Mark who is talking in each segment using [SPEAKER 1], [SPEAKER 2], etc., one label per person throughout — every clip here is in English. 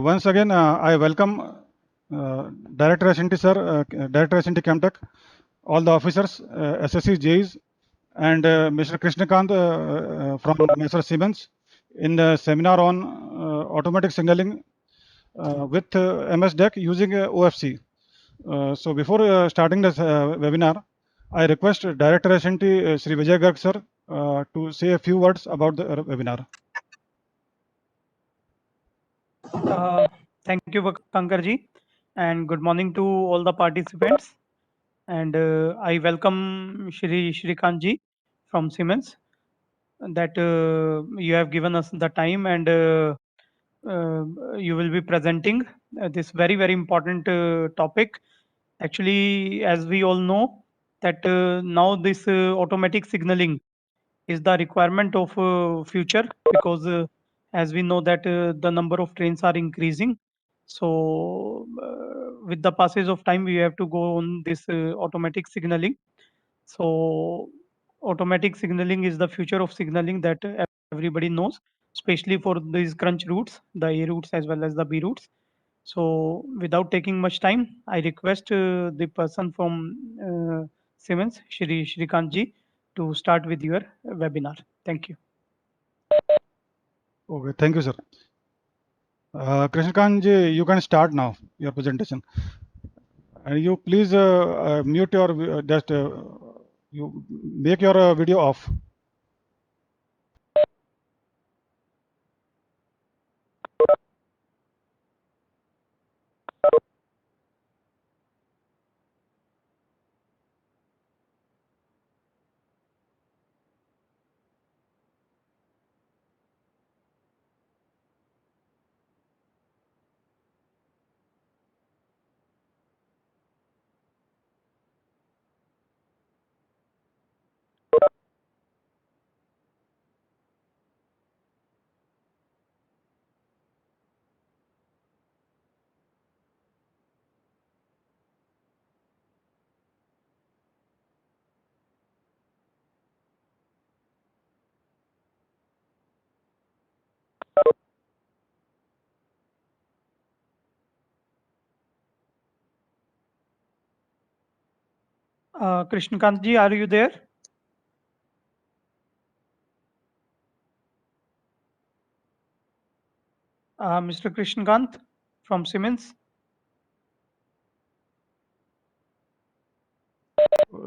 [SPEAKER 1] Once again, I welcome Director S&T sir, Director S&T Chemtech, all the officers, SSC, JEs, and Mr. Krishnakant from Mr. Siemens in the seminar on automatic signaling with MS DEC using OFC. So before starting this webinar, I request Director S&T Sri Vijay Garg sir to say a few words about the webinar.
[SPEAKER 2] Thank you, Kankarji, and good morning to all the participants. And I welcome Shri Shrikantji from Siemens that you have given us the time and you will be presenting this very important topic. Actually, as we all know that now this automatic signaling is the requirement of future because as we know that the number of trains are increasing, so with the passage of time we have to go on this automatic signaling. So automatic signaling is the future of signaling that everybody knows, especially for these crunch routes, the A routes as well as the B routes. So without taking much time, I request the person from Siemens, Shri Shrikantji, to start with your webinar. Thank you.
[SPEAKER 1] Okay, thank you, sir. Krishnakant ji, you can start now your presentation. And you please mute your just you make your video off.
[SPEAKER 2] Krishnakantji, are you there? Mr. Krishnakant from Siemens.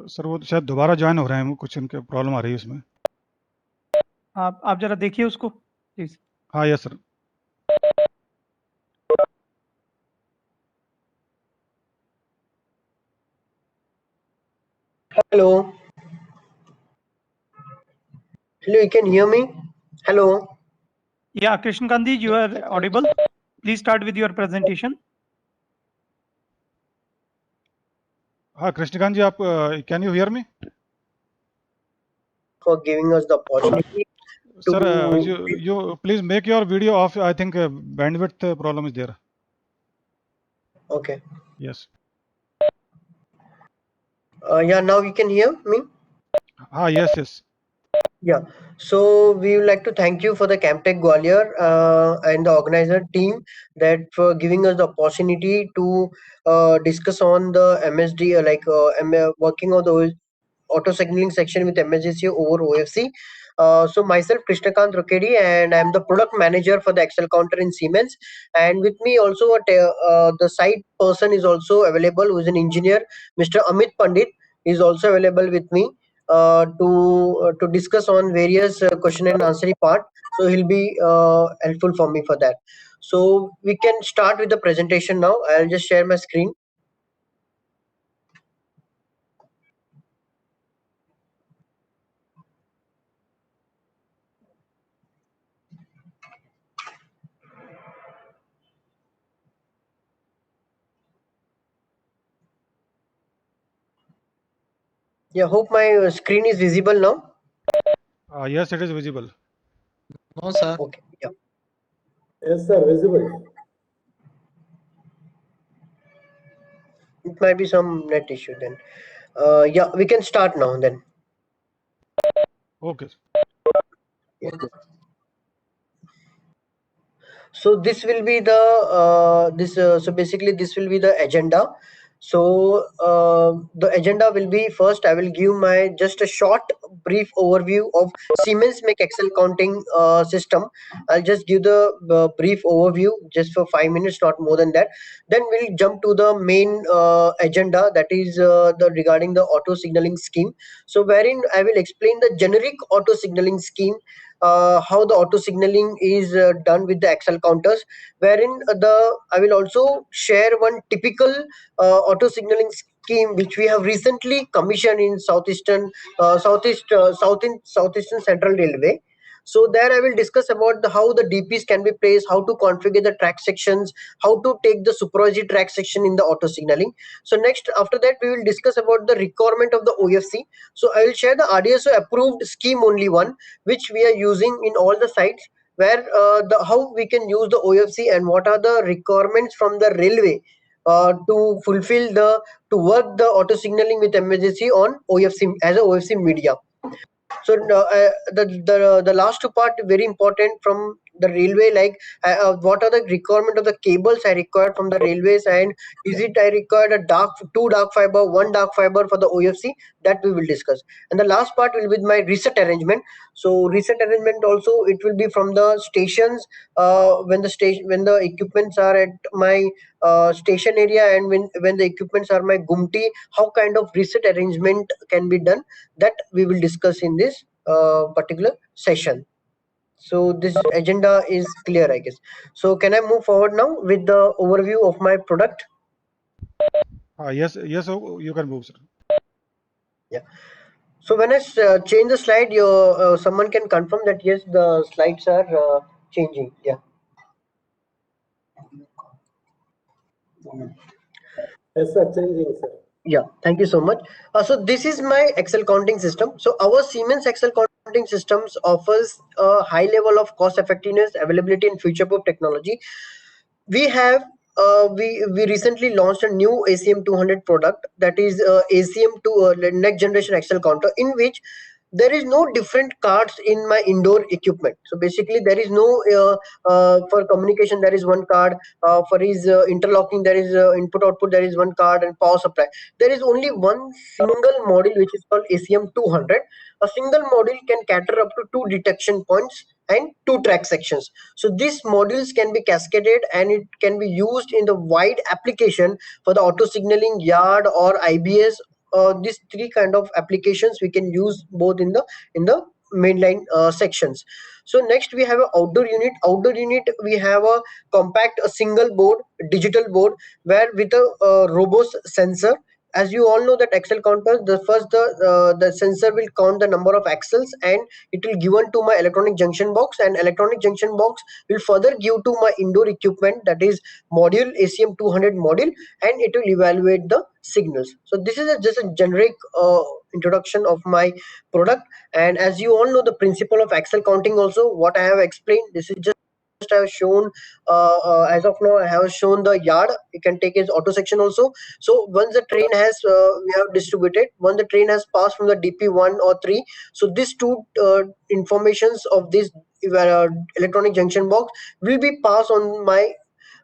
[SPEAKER 1] Sir वो शायद दोबारा join हो रहे हैं, कुछ उनके problem आ रही है उसमें.
[SPEAKER 2] आप जरा देखिए उसको प्लीज.
[SPEAKER 1] हाँ, yes sir.
[SPEAKER 3] Hello. Hello, you can hear me? Hello.
[SPEAKER 2] Yeah, Krishnakantji, you are audible. Please start with your presentation.
[SPEAKER 1] हाँ, कृष्णकांत जी, आप can you hear me?
[SPEAKER 3] For giving us the opportunity.
[SPEAKER 1] Sir,
[SPEAKER 3] to
[SPEAKER 1] you please make your video off. I think bandwidth problem is there.
[SPEAKER 3] Okay.
[SPEAKER 1] Yes.
[SPEAKER 3] Yeah, now you can hear me?
[SPEAKER 1] Ah, yes.
[SPEAKER 3] Yeah. So we would like to thank you for the Camtech Gwalior and the organizer team that for giving us the opportunity to discuss on the MSD, working on the auto signaling section with MSDC over OFC. So myself Krishnakant Rokedi, and I'm the product manager for the Excel counter in Siemens. And with me also the site person is also available, who is an engineer, Mr. Amit Pandit is also available with me to discuss on various question and answering part. So he'll be helpful for me for that. So we can start with the presentation now. I'll just share my screen. Yeah, hope my screen is visible now.
[SPEAKER 1] Yes, it is visible.
[SPEAKER 4] No, sir.
[SPEAKER 3] Okay. Yeah.
[SPEAKER 5] Yes, sir, visible.
[SPEAKER 3] It might be some net issue then. Yeah, we can start now then.
[SPEAKER 1] Okay.
[SPEAKER 3] Yeah. So this will be the so basically this will be the agenda. So the agenda will be, first I will give my just a short brief overview of Siemens Make Excel counting system. I'll just give the brief overview just for 5 minutes, not more than that. Then we'll jump to the main agenda, that is the regarding the auto signaling scheme. So wherein I will explain the generic auto signaling scheme, how the auto signaling is done with the Excel counters, wherein I will also share one typical auto signaling scheme which we have recently commissioned in southeastern central railway. So there I will discuss about how the DPs can be placed, how to configure the track sections, how to take the supervisory track section in the auto signaling. So next, after that, we will discuss about the requirement of the OFC. So I will share the RDSO approved scheme only one, which we are using in all the sites, where how we can use the OFC and what are the requirements from the railway to fulfill to work the auto signaling with emergency on OFC as a OFC media. So the last two part very important from the railway, like what are the requirement of the cables I required from the railways, and is it I required a two dark fiber, one dark fiber for the OFC, that we will discuss. And the last part will be my reset arrangement. So reset arrangement also, it will be from the stations, when the equipments are at my station area, and when the equipments are my gumti, how kind of reset arrangement can be done, that we will discuss in this particular session. So this agenda is clear, I guess. So can I move forward now with the overview of my product?
[SPEAKER 1] Yes, so you can move, sir.
[SPEAKER 3] Yeah. So when I change the slide, someone can confirm that yes, the slides are changing. Yeah.
[SPEAKER 5] Yes, sir, changing, sir.
[SPEAKER 3] Yeah, thank you so much. So this is my Excel counting system. So our Siemens Excel counting systems offers a high level of cost effectiveness, availability, and future-proof technology. We have we recently launched a new ACM 200 product, that is ACM 2 next generation Excel counter, in which there is no different cards in my indoor equipment. So basically there is no for communication there is one card, for his interlocking there is input output there is one card, and power supply there is only one single module which is called ACM 200. A single module can cater up to two detection points and two track sections. So these modules can be cascaded and it can be used in the wide application for the auto signaling, yard, or IBS. These three kind of applications we can use both in the mainline sections. So next we have an outdoor unit. Outdoor unit, we have a single board, digital board, where with a robust sensor. As you all know that Excel counters, the sensor will count the number of axles, and it will given to my electronic junction box, and electronic junction box will further give to my indoor equipment, that is module ACM 200 module, and it will evaluate the signals. So this is just a generic introduction of my product. And as you all know the principle of Excel counting also, what I have explained, this is just I have shown as of now I have shown the yard. You can take as auto section also. So once the train has we have distributed, once the train has passed from the DP1 or 3, so these two informations of this electronic junction box will be passed on my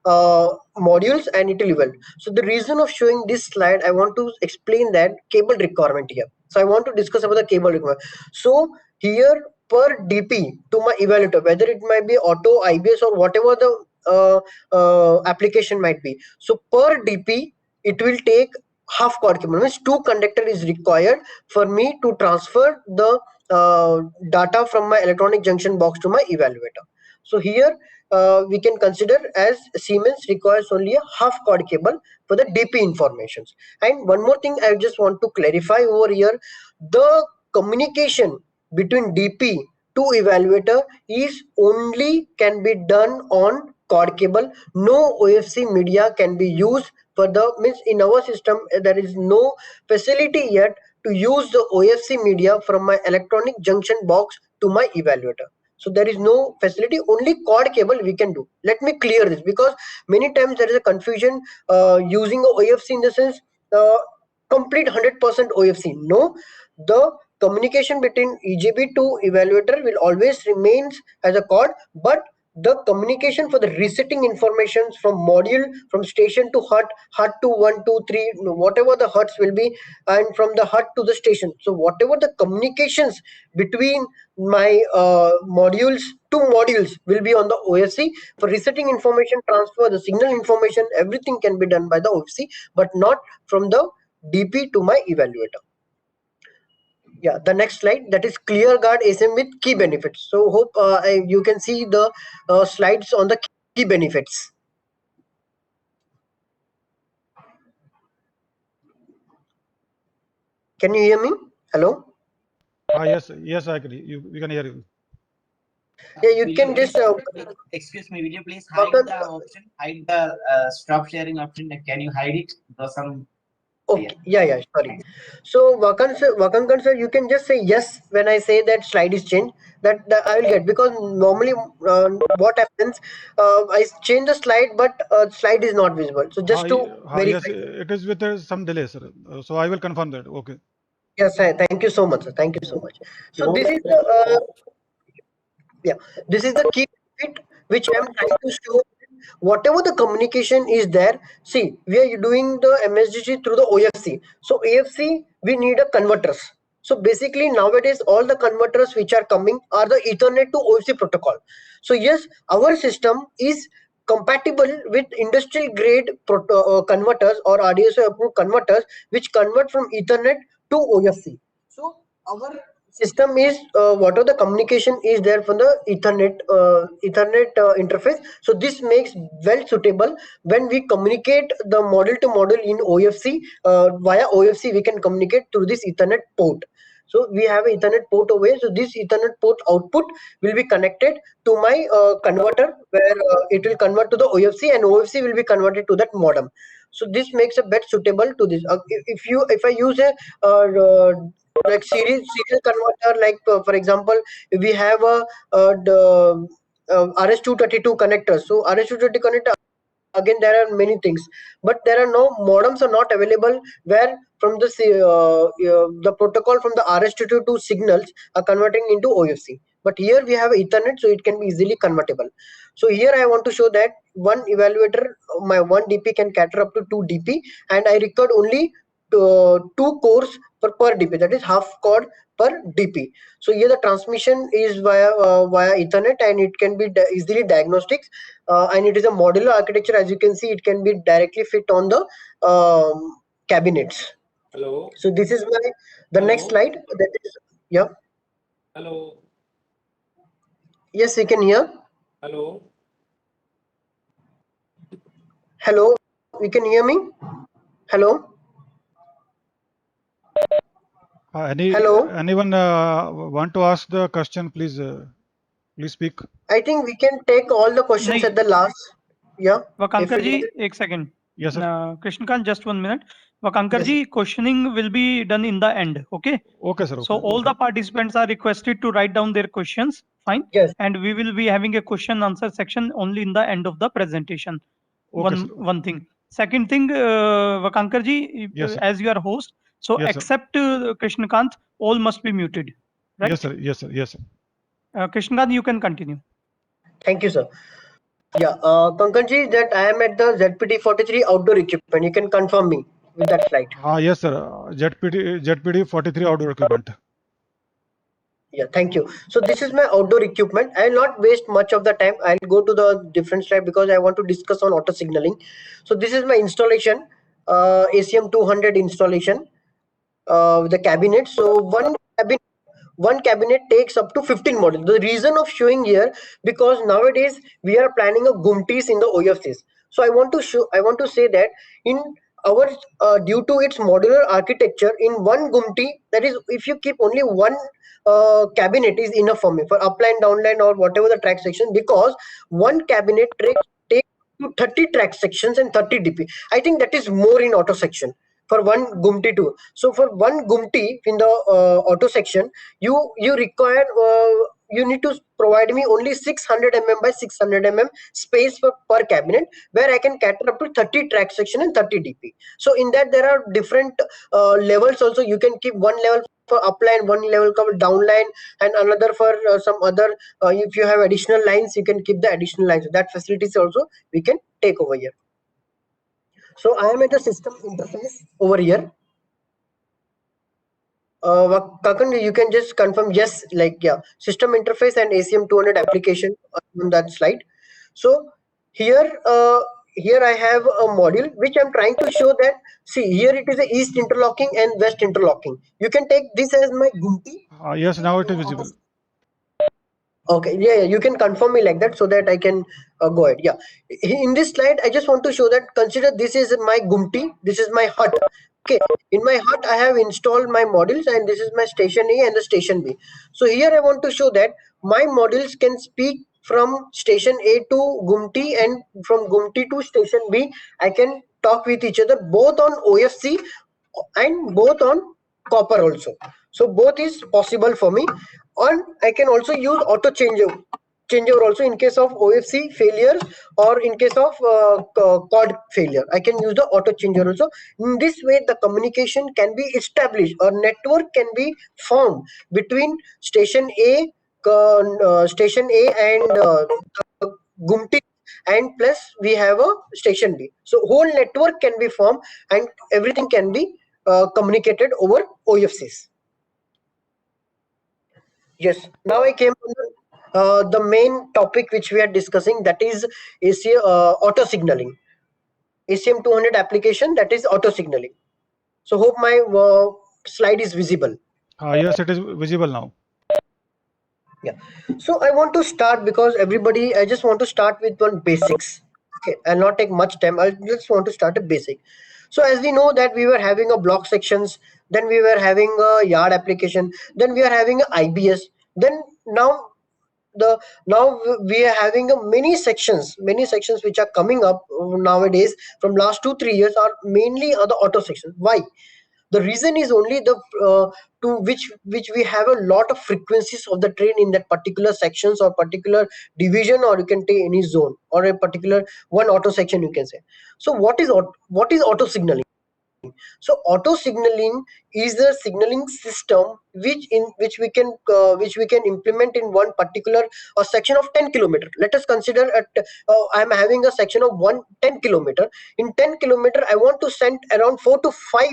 [SPEAKER 3] modules, and it will evolve. So the reason of showing this slide, I want to explain that cable requirement here. So I want to discuss about the cable requirement. So here per DP to my evaluator, whether it might be auto, IBS, or whatever the application might be. So per DP, it will take half cord cable, means two conductor is required for me to transfer the data from my electronic junction box to my evaluator. So here we can consider as Siemens requires only a half cord cable for the DP informations. And one more thing I just want to clarify over here, the communication between DP to evaluator is only can be done on cord cable. No OFC media can be used for the, means in our system there is no facility yet to use the OFC media from my electronic junction box to my evaluator. So there is no facility, only cord cable we can do. Let me clear this, because many times there is a confusion using a OFC in the sense complete 100% OFC. No, the communication between EJB to evaluator will always remains as a cord, but the communication for the resetting information from module, from station to hut to 1 2 3, whatever the huts will be, and from the hut to the station. So whatever the communications between my modules to modules will be on the OFC. For resetting information transfer, the signal information, everything can be done by the OFC, but not from the DP to my evaluator. Yeah, the next slide, that is ClearGuard ASM with key benefits. So hope you can see the slides on the key benefits. Can you hear me? Hello?
[SPEAKER 1] Yes, I agree. We can hear you.
[SPEAKER 3] Yeah, you can just
[SPEAKER 6] excuse me, will you please hide
[SPEAKER 3] Vakan,
[SPEAKER 6] the option, hide the stop sharing option? Can you hide it? Because some
[SPEAKER 3] okay, yeah, sorry. So Vakankan sir, you can just say yes when I say that slide is changed. That I will get, because normally what happens, I change the slide, but slide is not visible. So just to
[SPEAKER 1] Yes,
[SPEAKER 3] verify.
[SPEAKER 1] it is with some delay, sir. So I will confirm that. Okay.
[SPEAKER 3] Yes, thank you so much, sir. Thank you so much. So
[SPEAKER 5] Now
[SPEAKER 3] this
[SPEAKER 5] the
[SPEAKER 3] is
[SPEAKER 5] slide
[SPEAKER 3] the this is the key benefit which I am trying to show. Whatever the communication is there, see, we are doing the MSDG through the OFC. So AFC, we need a converters. So basically nowadays all the converters which are coming are the Ethernet to OFC protocol. So yes, our system is compatible with industrial grade converters or RDSO approved converters which convert from Ethernet to OFC. So our system is whatever the communication is there from the Ethernet interface. So this makes well suitable when we communicate the module to module in OFC. Via OFC we can communicate through this Ethernet port. So we have an Ethernet port over here. So this Ethernet port output will be connected to my converter, where it will convert to the OFC, and OFC will be converted to that modem. So this makes a bit suitable to this. If I use a like serial converter, like for example, we have the RS-232 connectors. So RS-232 connector, again there are many things, but there are no modems are not available where from the protocol from the RS-232 signals are converting into OFC. But here we have Ethernet, so it can be easily convertible. So here I want to show that one evaluator, my one DP can cater up to 2 DP, and I record only 2 cores per DP, that is half core per DP. So here the transmission is via Ethernet, and it can be easily diagnostics, and it is a modular architecture. As you can see, it can be directly fit on the cabinets.
[SPEAKER 5] Hello.
[SPEAKER 3] So this is the next slide. That is, yeah.
[SPEAKER 5] Hello.
[SPEAKER 3] Yes, we can hear.
[SPEAKER 5] Hello.
[SPEAKER 3] Hello, we can hear me. Hello. Hello.
[SPEAKER 1] Anyone want to ask the question? Please speak.
[SPEAKER 3] I think we can take all the questions at the last. Yeah.
[SPEAKER 2] Vakankar ji, एक second.
[SPEAKER 1] Yes, sir.
[SPEAKER 2] Krishnakant, just 1 minute. Vakankar
[SPEAKER 3] Yes.
[SPEAKER 2] ji, questioning will be done in the end. Okay.
[SPEAKER 1] Okay, sir.
[SPEAKER 2] So
[SPEAKER 1] Okay.
[SPEAKER 2] all the participants are requested to write down their questions. Fine.
[SPEAKER 3] Yes.
[SPEAKER 2] And we will be having a question answer section only in the end of the presentation.
[SPEAKER 1] Okay, sir.
[SPEAKER 2] One thing. Second thing, Vakankar ji,
[SPEAKER 1] Yes, sir.
[SPEAKER 2] as you are host, so
[SPEAKER 1] Yes, sir.
[SPEAKER 2] except Krishnakant, all must be muted. Right?
[SPEAKER 1] Yes, sir. Yes, sir. Yes, sir.
[SPEAKER 2] Krishnakant, you can continue.
[SPEAKER 3] Thank you, sir. Yeah, Kankanji, that I am at the ZPD-43 outdoor equipment. You can confirm me with that slide.
[SPEAKER 1] Yes, sir. ZPD 43 outdoor equipment.
[SPEAKER 3] Yeah, thank you. So this is my outdoor equipment. I will not waste much of the time. I'll go to the different slide because I want to discuss on auto signaling. So this is my installation, ACM 200 installation with the cabinet. So one cabinet takes up to 15 modules. The reason of showing here, because nowadays we are planning a GUMTs in the OFCs. So I want to say that in our due to its modular architecture, in one GUMT, that is, if you keep only one cabinet is enough for me for upline, downline, or whatever the track section, because one cabinet takes to 30 track sections and 30 DP. I think that is more in auto section for one GUMT too. So for one GUMT in the auto section, you require you need to provide me only 600 mm by 600 mm space per cabinet, where I can cater up to 30 track section and 30 DP. So in that there are different levels also. You can keep one level for upline, one level cover downline, and another for some other. If you have additional lines, you can keep the additional lines. That facilities also we can take over here. So I am at the system interface over here. Kakan, you can just confirm yes, like yeah, system interface and ACM 200 application on that slide. So here, here I have a module which I'm trying to show that. See, here it is a east interlocking and west interlocking. You can take this as my GUMTI.
[SPEAKER 1] Yes, now it is visible.
[SPEAKER 3] Okay, yeah, you can confirm me like that so that I can go ahead. Yeah, in this slide, I just want to show that consider this is my GUMTI, this is my hut. Okay, in my hut, I have installed my modules, and this is my station A and the station B. So here I want to show that my modules can speak from station A to GUMTI, and from GUMTI to station B, I can talk with each other both on OFC and both on copper also. So both is possible for me. And I can also use auto changeover also in case of OFC failure, or in case of cord failure. I can use the auto changeover also. In this way, the communication can be established, or network can be formed between station A, and GUMTI, and plus we have a station B. So whole network can be formed, and everything can be communicated over OFCs. Yes, now I came on the main topic which we are discussing, that is auto signaling. ACM 200 application, that is auto signaling. So hope my slide is visible.
[SPEAKER 1] Yes, it is visible now.
[SPEAKER 3] Yeah. So I want to start, because everybody, I just want to start with one basics. Okay, I'll not take much time. I just want to start a basic. So as we know that we were having a block sections, then we were having a yard application, then we are having a IBS, then now we are having a many sections which are coming up nowadays from last 2-3 years are mainly the auto sections. Why? The reason is only the to which we have a lot of frequencies of the train in that particular sections or particular division, or you can take any zone or a particular one auto section, you can say. So what is auto signaling? So auto signaling is a signaling system which we can implement in one particular section of 10 kilometer. Let us consider I'm having a section of 10 kilometer. In 10 kilometer, I want to send around 4 to 5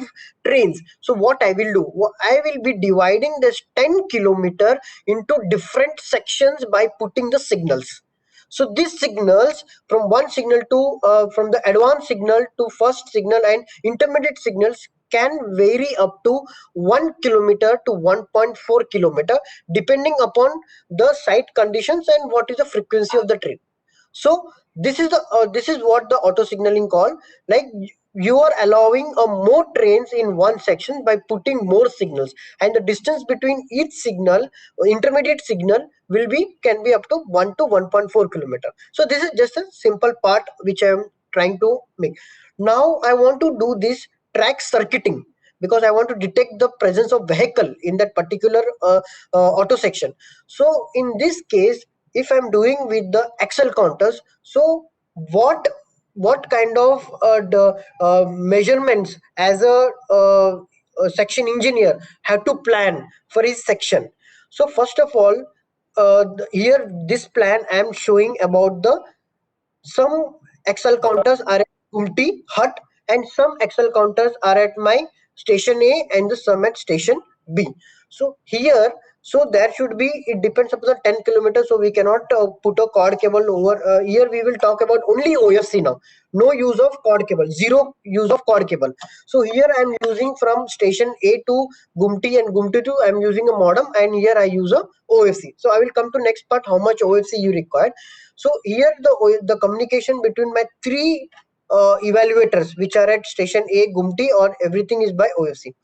[SPEAKER 3] trains. So what I will do, I will be dividing this 10 kilometer into different sections by putting the signals. So these signals, from one signal to from the advanced signal to first signal and intermediate signals, can vary up to 1 kilometer to 1.4 kilometer, depending upon the site conditions and what is the frequency of the train. So this is what the auto signaling call. Like, you are allowing more trains in one section by putting more signals, and the distance between each signal, intermediate signal, can be up to 1 to 1.4 kilometer. So this is just a simple part which I am trying to make. Now I want to do this track circuiting, because I want to detect the presence of vehicle in that particular auto section. So in this case, if I'm doing with the axle counters, so what kind of measurements as a section engineer have to plan for his section. So first of all, here this plan I am showing about the some Excel counters are at GUMTI hut, and some Excel counters are at my station A and the some at station B. So here, so there should be, it depends upon the 10 kilometers, so we cannot put a cord cable over. Here we will talk about only OFC now. No use of cord cable, zero use of cord cable. So here I am using from station A to GUMTI, and GUMTI to I am using a modem, and here I use a OFC. So I will come to next part, how much OFC you require. So here the communication between my three evaluators which are at station A, GUMTI, or everything is by OFC.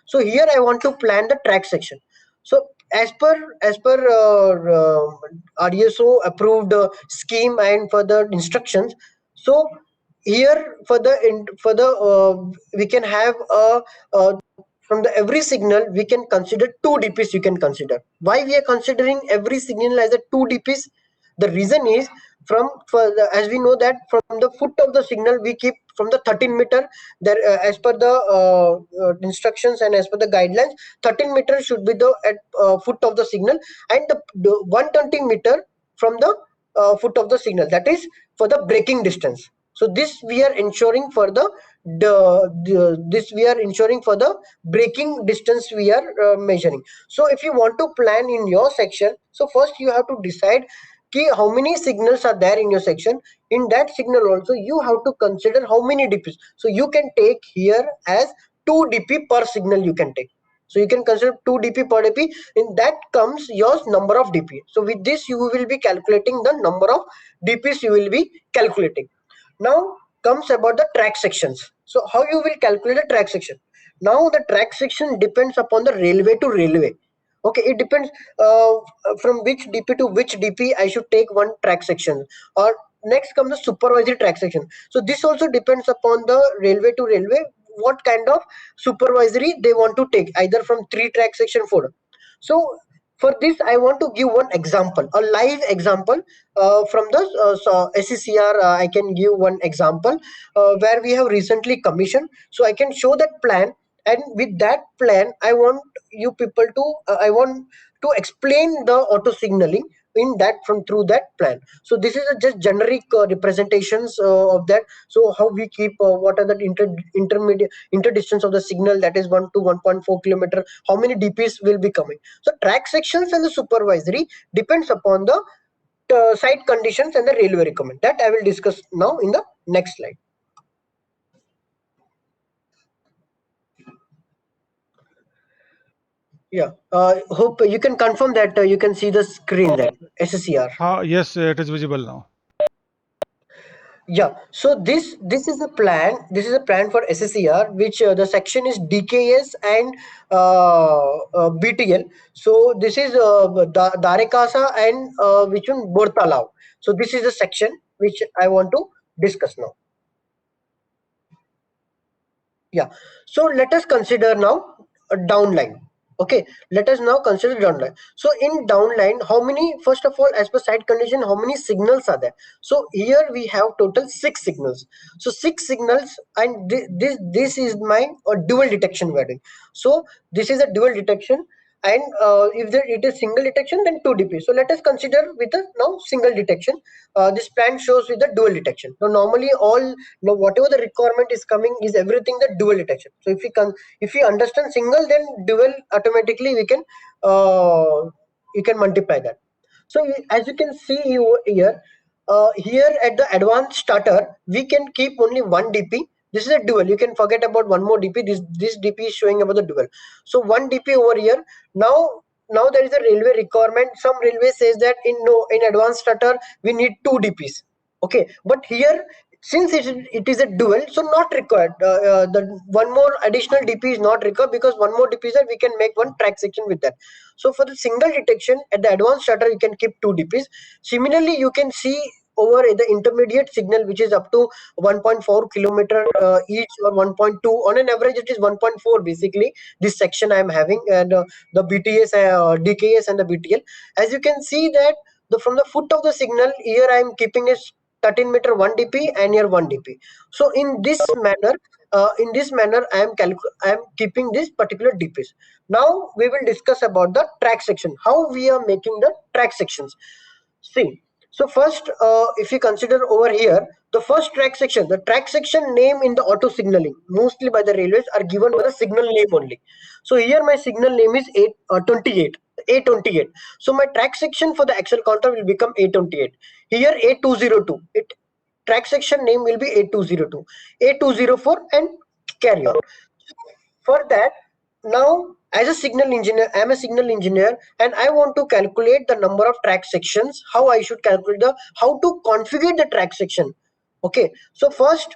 [SPEAKER 3] So here I want to plan the track section. So as per RDSO approved scheme and for the instructions, so here for the we can have from the every signal we can consider 2 DPs. You can consider why we are considering every signal as a 2 DPs. The reason is, as we know that from the foot of the signal we keep from the 13 meter there, as per the instructions and as per the guidelines, 13 meter should be the foot of the signal, and the 120 meter from the foot of the signal, that is for the braking distance. So this we are ensuring for the braking distance we are measuring. So if you want to plan in your section, so first you have to decide how many signals are there in your section. In that signal also you have to consider how many DPs. So you can take here as 2 DP per signal you can take. So you can consider 2 DP per DP. In that comes your number of DP. So with this you will be calculating the number of DPs you will be calculating. Now comes about the track sections. So how you will calculate the track section? Now the track section depends upon the railway to railway. Okay, it depends from which DP to which DP I should take one track section. Or next comes the supervisory track section. So this also depends upon the railway to railway, what kind of supervisory they want to take, either from 3 track section 4. So for this I want to give one example, a live example from the SCCR. I can give one example where we have recently commissioned, so I can show that plan, and with that plan I want you people to I want to explain the auto signaling in that through that plan. So this is just generic representations of that. So how we keep what are the interdistance of the signal, that is 1 to 1.4 kilometer, how many DPs will be coming. So track sections and the supervisory depends upon the site conditions and the railway requirement. That I will discuss now in the next slide. Yeah, hope you can confirm that you can see the screen there, SCCR.
[SPEAKER 1] Yes, it is visible now.
[SPEAKER 3] Yeah, so this is a plan. This is a plan for SCCR, which the section is DKS and BTL. So this is Darekasa and which one, Bortalao. So this is the section which I want to discuss now. Yeah, so let us consider now a downline. Okay, let us now consider downline. So in downline, how many, first of all, as per site condition, how many signals are there? So here we have total 6 signals. So 6 signals, and this is my dual detection wedding. So this is a dual detection, and if it is single detection, then 2 DP. So let us consider with a now single detection. This plan shows with the dual detection. So normally whatever the requirement is coming is everything the dual detection. So if we understand single, then dual automatically we can you can multiply that. So as you can see here, here at the advanced starter we can keep only 1 DP. This is a dual. You can forget about one more DP. This DP is showing about the dual. So 1 DP over here. Now there is a railway requirement. Some railway says that in advanced starter we need 2 DPs. Okay, but here since it is a dual, so not required. The one more additional DP is not required, because one more DP is that we can make one track section with that. So for the single detection at the advanced starter you can keep 2 DPs. Similarly, you can see over the intermediate signal, which is up to 1.4 kilometer each, or 1.2, on an average it is 1.4 basically, this section I am having, and the BTS, DKS and the BTL. As you can see that from the foot of the signal, here I am keeping a 13 meter 1 DP and here 1 DP. So in this manner I am keeping this particular DPs. Now we will discuss about the track section, how we are making the track sections. See, so first if you consider over here, the first track section, the track section name in the auto signaling mostly by the railways are given by the signal name only. So here my signal name is A28. So my track section for the axle counter will become A28. Here A202, track section name will be A202, A204, and carry on. For that, now as a signal engineer, I am a signal engineer, and I want to calculate the number of track sections. How I should calculate how to configure the track section. Okay, so first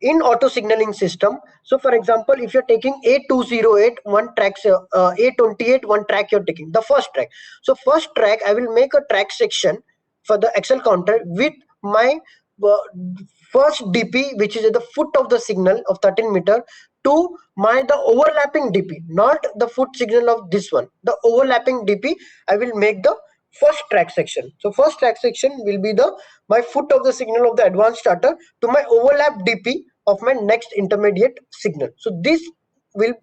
[SPEAKER 3] in auto signaling system, so for example, if you're taking A208 one track, A28 one track you're taking, the first track. So first track I will make a track section for the axle counter with my first DP, which is at the foot of the signal of 13 meter, to the overlapping DP, not the foot signal of this one, the overlapping DP. I will make the first track section. So first track section will be the my foot of the signal of the advanced starter to my overlap DP of my next intermediate signal. So this will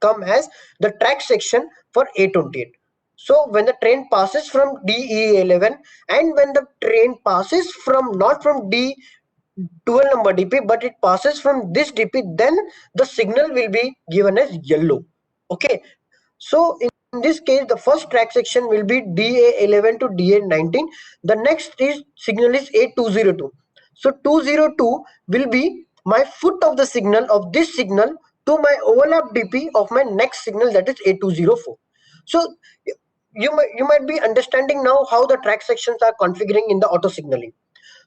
[SPEAKER 3] come as the track section for A28. So when the train passes from DE11 and when the train passes from not from D12 number DP but it passes from this DP, then the signal will be given as yellow. Okay, so in this case the first track section will be DA11 to DA19. The next is signal is A202. So 202 will be my foot of the signal of this signal to my overlap DP of my next signal, that is A204. So you might be understanding now how the track sections are configuring in the auto signaling.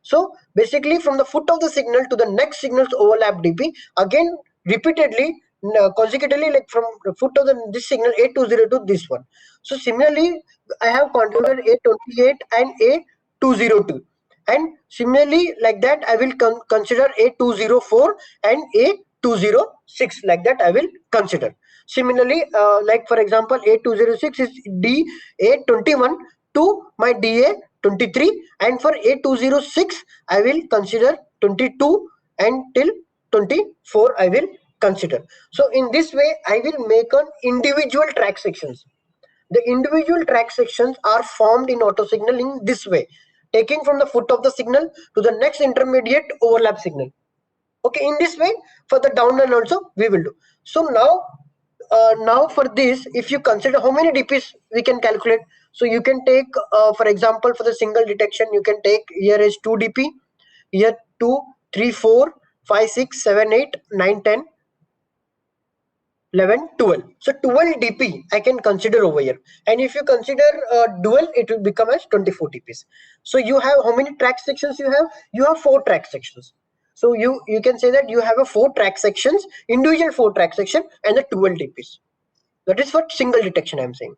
[SPEAKER 3] So basically from the foot of the signal to the next signal's overlap DP, again repeatedly consecutively, like from the foot of this signal A20 to this one. So similarly I have configured A28 and A202, and similarly like that I will consider A204 and A206, like that I will consider. Similarly like for example A206 is DA21 to my DA23, and for A206 I will consider 22 and till 24 I will consider. So in this way I will make an individual track sections. The individual track sections are formed in auto signaling this way, taking from the foot of the signal to the next intermediate overlap signal. Okay, in this way for the downline also we will do. So now for this, if you consider how many DPs we can calculate, so you can take for example for the single detection you can take here is 2 DP, here 2, 3, 4, 5, 6, 7, 8, 9, 10, 11, 12. So 12 DP I can consider over here, and if you consider dual it will become as 24 DPs. So you have how many track sections you have? You have 4 track sections. So you can say that you have a 4 track sections, individual 4 track section and the 12 DPs. That is for single detection I'm saying.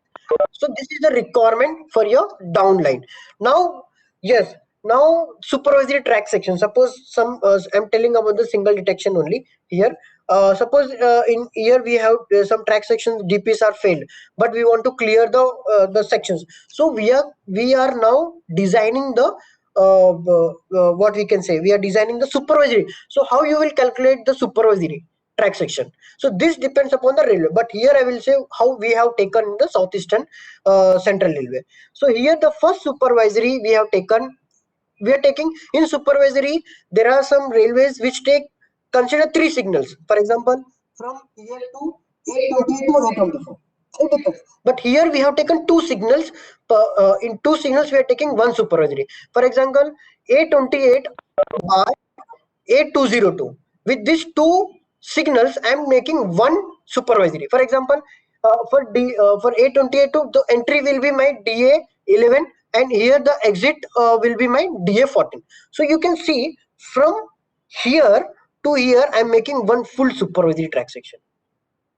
[SPEAKER 3] So this is the requirement for your downline. Now yes, now supervisory track section, suppose some I'm telling about the single detection only here. Suppose in here we have some track sections DPs are failed, but we want to clear the sections. So we are now designing the what we can say, we are designing the supervisory. So how you will calculate the supervisory track section? So this depends upon the railway, but here I will say how we have taken in the Southeastern Central Railway. So here the first supervisory we are taking in supervisory. There are some railways which consider 3 signals, for example from here to A28 to A24. It depends. But here we have taken 2 signals. In 2 signals we are taking 1 supervisory. For example A28 by A202. With these 2 signals I am making 1 supervisory. For example for A28 the entry will be my DA11 and here the exit will be my DA14. So you can see from here to here I am making 1 full supervisory track section.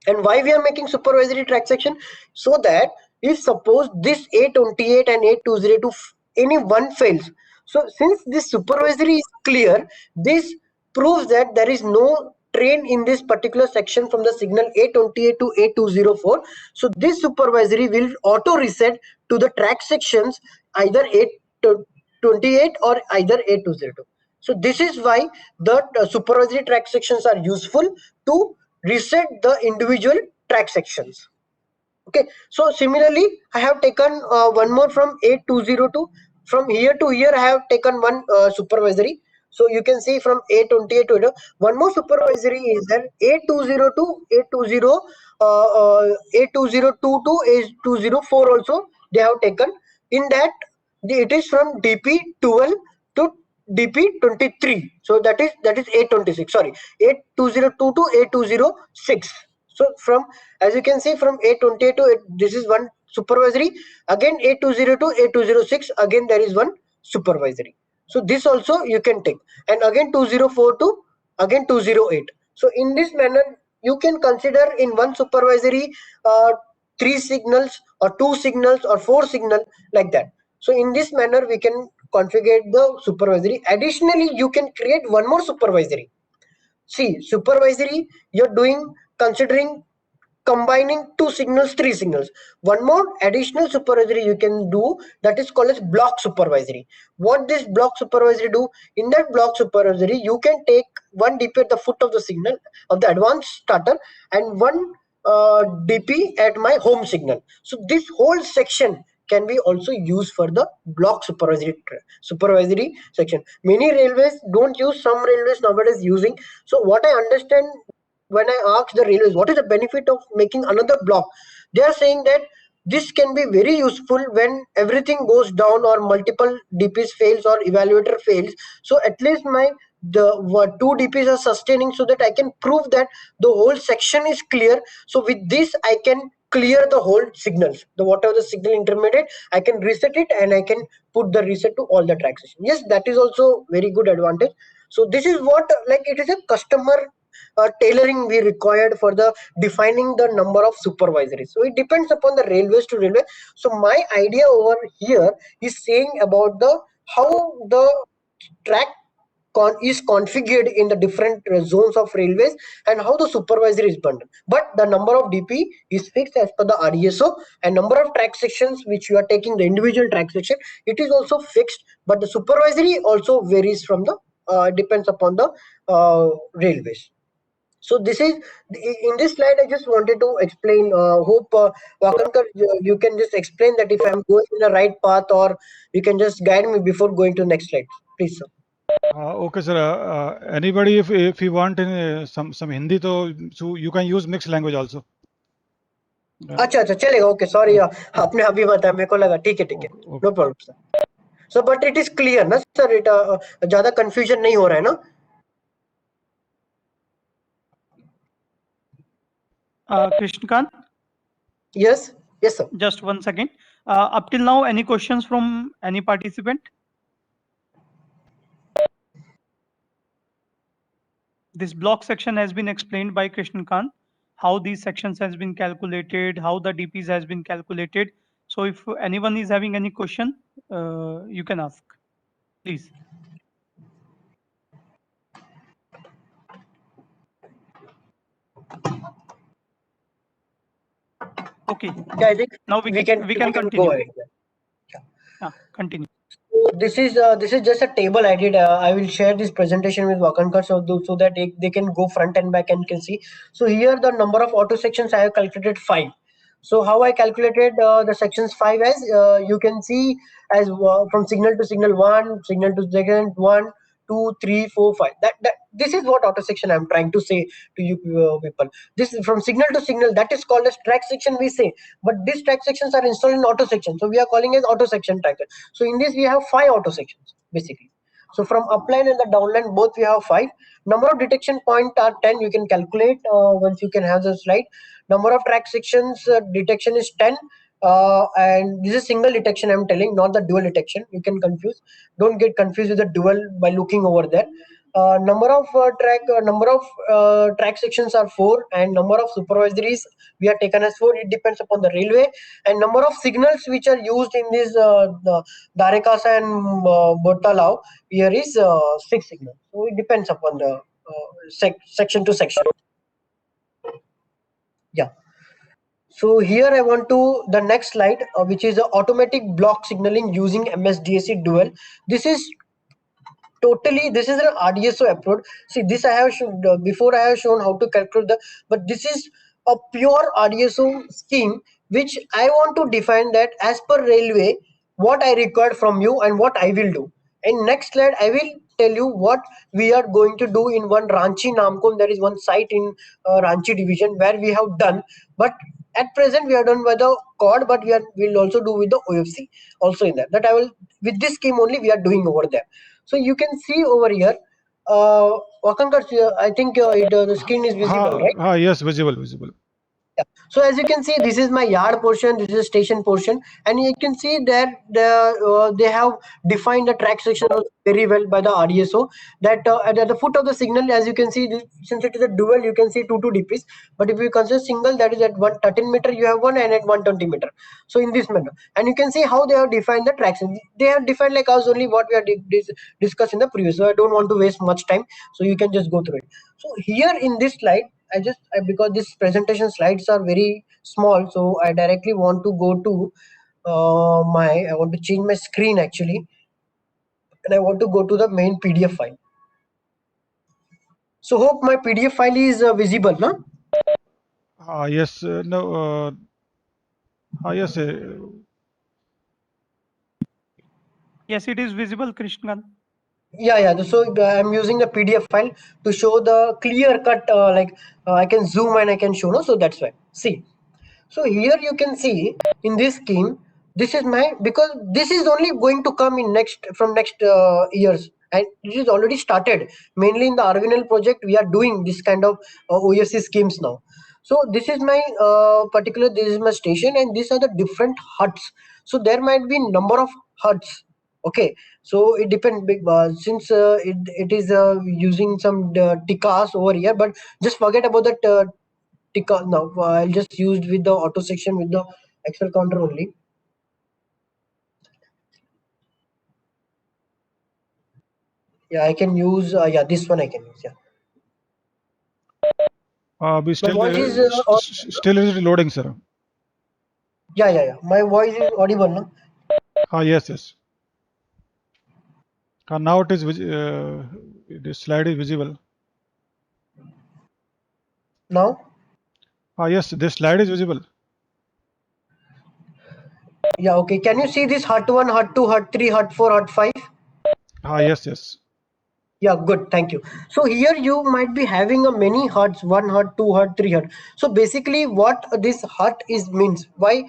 [SPEAKER 3] And why we are making supervisory track section? So that if suppose this A28 and A202 any one fails, so since this supervisory is clear, this proves that there is no train in this particular section from the signal A28 to A204. So this supervisory will auto reset to the track sections either A28 or either A202. So this is why the supervisory track sections are useful to reset the individual track sections. Okay, so similarly I have taken one more from A202. From here to here I have taken 1 supervisory. So you can see from A28 to one more supervisory is there, A202, A2022 to A204 also they have taken. In that it is from DP12 to DP23. So that is A26, sorry, A202 to A206. So from, as you can see, from A28 to this is 1 supervisory, again A20 to A206 again there is 1 supervisory. So this also you can take, and again 204 to again 208. So in this manner you can consider in 1 supervisory 3 signals or 2 signals or 4 signal, like that. So in this manner we can configure the supervisory. Additionally you can create 1 more supervisory. See, supervisory you're doing considering combining two signals, three signals. One more additional supervisory you can do, that is called as block supervisory. What this block supervisory do? In that block supervisory, you can take one DP at the foot of the signal of the advanced starter and one DP at my home signal. So this whole section can be also used for the block supervisory section. Many railways don't use, some railways nowadays using. So what I understand, when I ask the railways what is the benefit of making another block, they are saying that this can be very useful when everything goes down or multiple DPs fails or evaluator fails. So at least my two DPs are sustaining, so that I can prove that the whole section is clear. So with this I can clear the whole signals, the whatever the signal intermediate, I can reset it and I can put the reset to all the track session. Yes, that is also very good advantage. So this is what, like, it is a customer tailoring we required for the defining the number of supervisories. So it depends upon the railways to railway. So my idea over here is saying about the how the track is configured in the different zones of railways and how the supervisory is bundled. But the number of DP is fixed as per the RDSO, and number of track sections which you are taking, the individual track section, it is also fixed. But the supervisory also varies from the depends upon the railways. So this is, in this slide I just wanted to explain. Hope Vakankar, you can just explain that if I'm going in the right path, or you can just guide me before going to next slide, please sir.
[SPEAKER 1] Okay, sir. Anybody, if you want some Hindi, so you can use mixed language also.
[SPEAKER 3] अच्छा अच्छा चलेगा, okay sorry, आपने अभी बताया, मेरे को लगा ठीक है no problem sir. So but it is clear ना सर, इट ज्यादा कंफ्यूजन नहीं हो रहा है ना?
[SPEAKER 2] Krishnakant,
[SPEAKER 3] yes yes sir.
[SPEAKER 2] just 1 second. Up till now, any questions from any participant? This block section has been explained by Krishnakant, how these sections has been calculated, how the DPs has been calculated. So if anyone is having any question, you can ask, please. Okay,
[SPEAKER 3] Yeah, I think
[SPEAKER 2] now we can continue.
[SPEAKER 3] go ahead.
[SPEAKER 2] Continue.
[SPEAKER 3] This is just a table I did. I will share this presentation with Vakankar so that they can go front and back and can see. So here the number of auto sections I have calculated 5. So how I calculated the sections 5 as you can see as from signal to signal 1, signal to second 1, 2, 3, 4, 5. That this is what auto section I'm trying to say to you people. This is from signal to signal, that is called as track section we say. But these track sections are installed in auto section, so we are calling as auto section tracker. So in this we have 5 auto sections basically. So from upline and the downline both we have 5. Number of detection point are 10. You can calculate once you can have the slide. Number of track sections detection is 10. And this is single detection I'm telling, not the dual detection. You can confuse. Don't get confused with the dual by looking over there. Number of track sections are 4, and number of supervisories we are taken as 4. It depends upon the railway. And number of signals which are used in this the Dharekasa and Bortalao here is 6 signals. So it depends upon the section to section. Yeah. So here I want to the next slide, which is automatic block signaling using MSDAC dual. This is totally, this is an RDSO approach. See, this I have shown before. I have shown how to calculate but this is a pure RDSO scheme which I want to define that as per railway what I required from you and what I will do. In next slide I will tell you what we are going to do in one Ranchi Namkon. There is one site in Ranchi division where we have done, but at present we are done by the COD, but will also do with the OFC also in that I will, with this scheme only we are doing over there. So you can see over here, Vakankar, I think the screen is visible, right?
[SPEAKER 1] Yes, visible.
[SPEAKER 3] Yeah. So as you can see, this is my yard portion, this is station portion, and you can see that they have defined the track section very well by the RDSO. That at the foot of the signal, as you can see, since it is a dual, you can see 2 DPs. But if you consider single, that is at 113 meter you have one, and at 120 meter. So in this manner, and you can see how they have defined the traction. They have defined like us only what we are discussed in the previous. So I don't want to waste much time. So you can just go through it. So here in this slide, because this presentation slides are very small, so I directly want to go to I want to change my screen actually, and I want to go to the main PDF file. So hope my PDF file is visible, no?
[SPEAKER 1] Yes, no, yes,
[SPEAKER 2] Yes, it is visible, Krishnakant.
[SPEAKER 3] Yeah. So I'm using the PDF file to show the clear cut, I can zoom and I can show, no? So that's why. See. So here you can see in this scheme, this is my, because this is only going to come in next years, and it is already started. Mainly in the Arvinel project, we are doing this kind of OFC schemes now. So this is my this is my station, and these are the different huts. So there might be number of huts. Okay, so it depends. Since it is using some tikas over here, but just forget about that. Now I'll just use with the auto section with the Excel counter only. Yeah, I can use. Yeah, this one I can use. Yeah.
[SPEAKER 1] we still,
[SPEAKER 3] voice is,
[SPEAKER 1] still is loading, sir.
[SPEAKER 3] Yeah. My voice is audible, no?
[SPEAKER 1] Yes. Now it is, this slide is visible.
[SPEAKER 3] Now?
[SPEAKER 1] Yes, this slide is visible.
[SPEAKER 3] Yeah, okay. Can you see this hut 1, hut 2, hut 3, hut 4, hut 5?
[SPEAKER 1] Yes.
[SPEAKER 3] Yeah, good. Thank you. So here you might be having a many huts, 1 hut, 2 hut, 3 hut. So basically what this hut is means, why,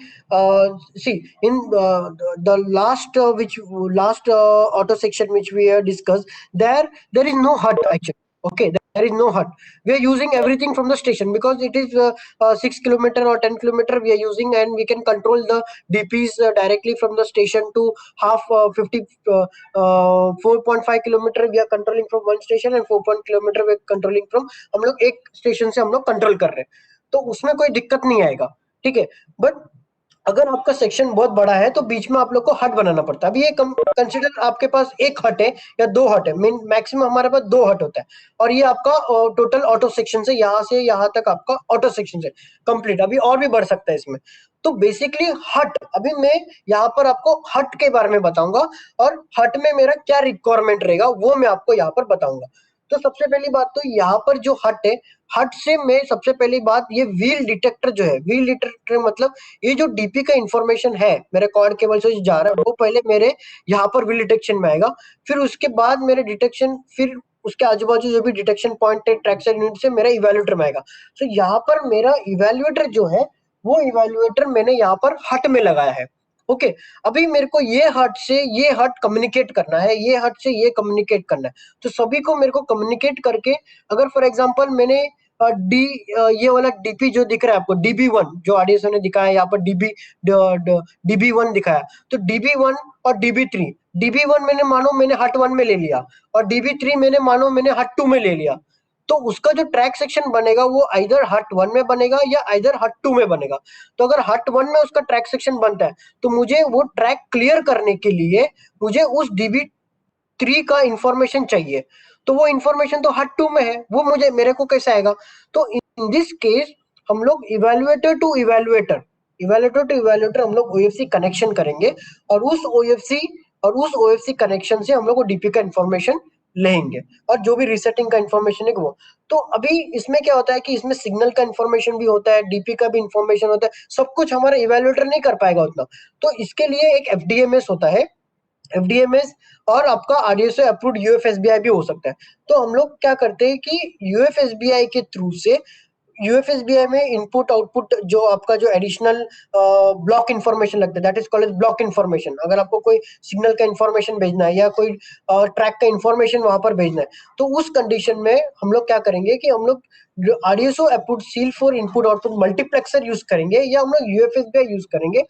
[SPEAKER 3] see in the last last auto section which we discussed, there is no hut actually. Okay, there is no hut. We are using everything from the station because it is 6 kilometer or 10 kilometer we are using, and we can control the DPs directly from the station to half 4.5 kilometre we are controlling from one station and 4 kilometre we are controlling from, हम लोग एक station से हम लोग control कर रहे हैं, तो उसमें कोई दिक्कत नहीं आएगा, ठीक है। बट अगर आपका सेक्शन बहुत बड़ा है तो बीच में आप लोग को हट बनाना पड़ता है। अभी ये कंसिडर आपके पास एक हट है या दो हट है, मैक्सिमम हमारे पास 2 हट होता है, और ये आपका टोटल ऑटो सेक्शन से यहाँ तक आपका ऑटो सेक्शन से कंप्लीट, अभी और भी बढ़ सकता है इसमें। तो बेसिकली हट, अभी मैं यहाँ पर आपको हट के बारे में बताऊंगा, और हट में मेरा क्या रिक्वायरमेंट रहेगा वो मैं आपको यहाँ पर बताऊंगा। तो सबसे पहली बात तो यहाँ पर जो हट है, हट से मैं सबसे पहली बात, ये व्हील डिटेक्टर जो है, व्हील डिटेक्टर मतलब ये जो डीपी का इंफॉर्मेशन है मेरे कॉर्ड केबल से जा रहा है, वो पहले मेरे यहाँ पर व्हील डिटेक्शन में आएगा, फिर उसके बाद मेरे डिटेक्शन, फिर उसके आजू बाजू जो भी डिटेक्शन पॉइंट है ट्रैक्शन यूनिट से मेरा इवेल्युएटर में आएगा। तो यहाँ पर मेरा इवेल्युएटर जो है, वो इवेल्युएटर मैंने यहाँ पर हट में लगाया है। ओके, अभी मेरे को ये हट से ये हट कम्युनिकेट करना है, ये हट से ये कम्युनिकेट करना है, तो सभी को मेरे को कम्युनिकेट करके, अगर फॉर एग्जांपल मैंने ये वाला डीपी जो दिख रहा है आपको, DB1 जो आरडीएसओ ने दिखाया यहाँ पर, DB1 दिखाया, तो DB1 और DB1 मैंने हट 1 में ले लिया, और DB3 मैंने हट 2 में ले लिया, तो उसका जो ट्रैक सेक्शन बनेगा वो आइदर हट 1 में बनेगा या आइदर हट 2 में बनेगा। तो अगर हट 1 में उसका ट्रैक सेक्शन बनता है, तो मुझे वो ट्रैक क्लियर करने के लिए मुझे उस DB3 का इंफॉर्मेशन चाहिए, तो वो इंफॉर्मेशन तो हट 2 में है, वो मेरे को कैसे आएगा? तो इन दिस केस हम लोग इवेल्युएटर टू इवेल्युएटर हम लोग OFC कनेक्शन करेंगे, और उस OFC कनेक्शन से हम लोग को डीपी का इंफॉर्मेशन लेंगे, और जो भी रीसेटिंग का इंफॉर्मेशन है वो। तो अभी इसमें क्या होता है कि इसमें सिग्नल का इंफॉर्मेशन भी होता है, डीपी का भी इंफॉर्मेशन होता है, सब कुछ हमारा इवेल्युएटर नहीं कर पाएगा उतना, तो इसके लिए एक FDMS होता है, FDMS, और आपका RDSO अप्रूव्ड UFSBI भी हो सकता है। तो हम लोग क्या करते हैं कि UFSBI के थ्रू से, UFSBI में इनपुट आउटपुट जो आपका जो एडिशनल ब्लॉक इंफॉर्मेशन लगता है, that is called as block information. अगर आपको कोई सिग्नल का इंफॉर्मेशन भेजना है या कोई ट्रैक का इंफॉर्मेशन वहां पर भेजना है, तो उस कंडीशन में हम लोग क्या करेंगे कि हम लोग RDSO approved seal for input output multiplexer use करेंगे, या हम लोग UFSBI यूज करेंगे।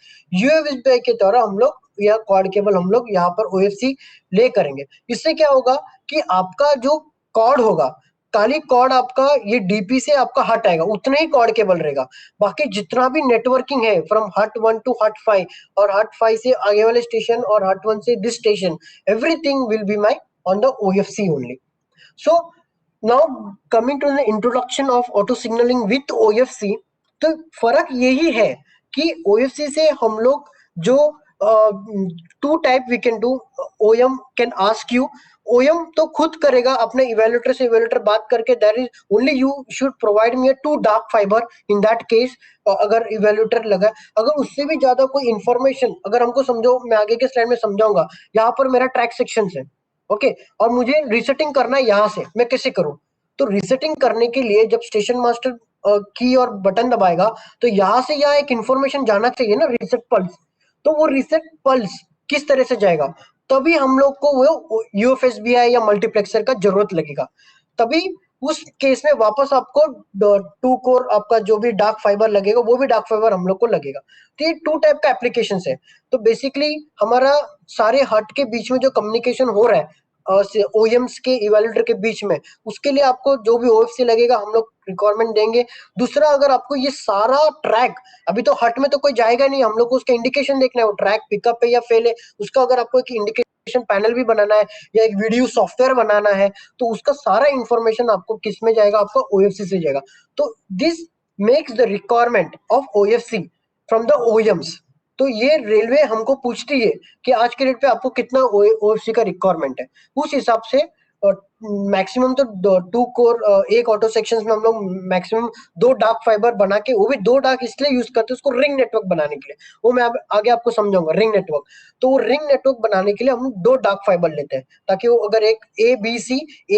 [SPEAKER 3] UFSBI के द्वारा हम लोग या कॉर्ड केबल हम लोग यहाँ पर OFC ले करेंगे। इससे क्या होगा कि आपका जो कॉर्ड होगा, खाली कॉर्ड आपका ये डीपी से आपका हट आएगा, उतना ही कॉर्ड केबल रहेगा, बाकी जितना भी नेटवर्किंग है फ्रॉम हट 1 टू हट 5 और हट 5 से आगे वाले स्टेशन और हट 1 से this station, everything will be my on the OFC only. So now coming to the introduction of auto signalling with OFC, तो फर्क यही है कि OFC से हम लोग जो two type we can do, OM can ask you, OM तो खुद करेगा अपने इवेल्युएटर से, इवेल्युएटर बात करके that is only you should provide me a 2 dark fibre in that case. अगर इवेल्युएटर लगा, अगर उससे भी ज्यादा कोई इंफॉर्मेशन अगर हमको समझो, मैं आगे के स्लाइड में समझाऊंगा। यहाँ पर मेरा ट्रैक सेक्शन है, ओके, और मुझे रीसेटिंग करना है यहाँ से, मैं कैसे करूं? तो रीसेटिंग करने के लिए जब स्टेशन मास्टर की और बटन दबाएगा तो यहाँ से यहाँ एक इंफॉर्मेशन जाना चाहिए ना, रीसेट पल्स। तो वो रीसेट पल्स किस तरह से जाएगा? तभी हम लोग को वो UFSBI या मल्टीप्लेक्सर का जरूरत लगेगा। तभी उस केस में वापस आपको 2 कोर आपका जो भी डार्क फाइबर लगेगा वो भी डार्क फाइबर हम लोग को लगेगा। तो ये 2 टाइप का एप्लीकेशन है। तो बेसिकली हमारा सारे हट के बीच में जो कम्युनिकेशन हो रहा है OEMs के इवेल्युएटर के बीच में, उसके लिए आपको जो भी OFC लगेगा हम लोग रिक्वायरमेंट देंगे। दूसरा, अगर आपको ये सारा ट्रैक, अभी तो हट में तो कोई जाएगा नहीं, हम लोग को उसका इंडिकेशन देखना है, वो ट्रैक पिकअप है या फेल है, उसका अगर आपको एक इंडिकेशन पैनल भी बनाना है या एक वीडियो सॉफ्टवेयर बनाना है, तो उसका सारा इंफॉर्मेशन आपको किस में जाएगा? आपको OFC से जाएगा। तो this makes the requirement of OFC from the OEMs। तो ये रेलवे हमको पूछती है कि आज के डेट पे आपको कितना OFC का रिक्वायरमेंट है, उस हिसाब से मैक्सिमम तो 2 कोर एक ऑटो सेक्शन में हम लोग मैक्सिमम 2 डार्क फाइबर बना के, वो भी 2 डार्क इसलिए यूज करते हैं उसको रिंग नेटवर्क बनाने के लिए, वो मैं आगे आपको समझाऊंगा रिंग नेटवर्क। तो वो रिंग नेटवर्क बनाने के लिए हम 2 डार्क फाइबर लेते हैं, ताकि वो अगर एक A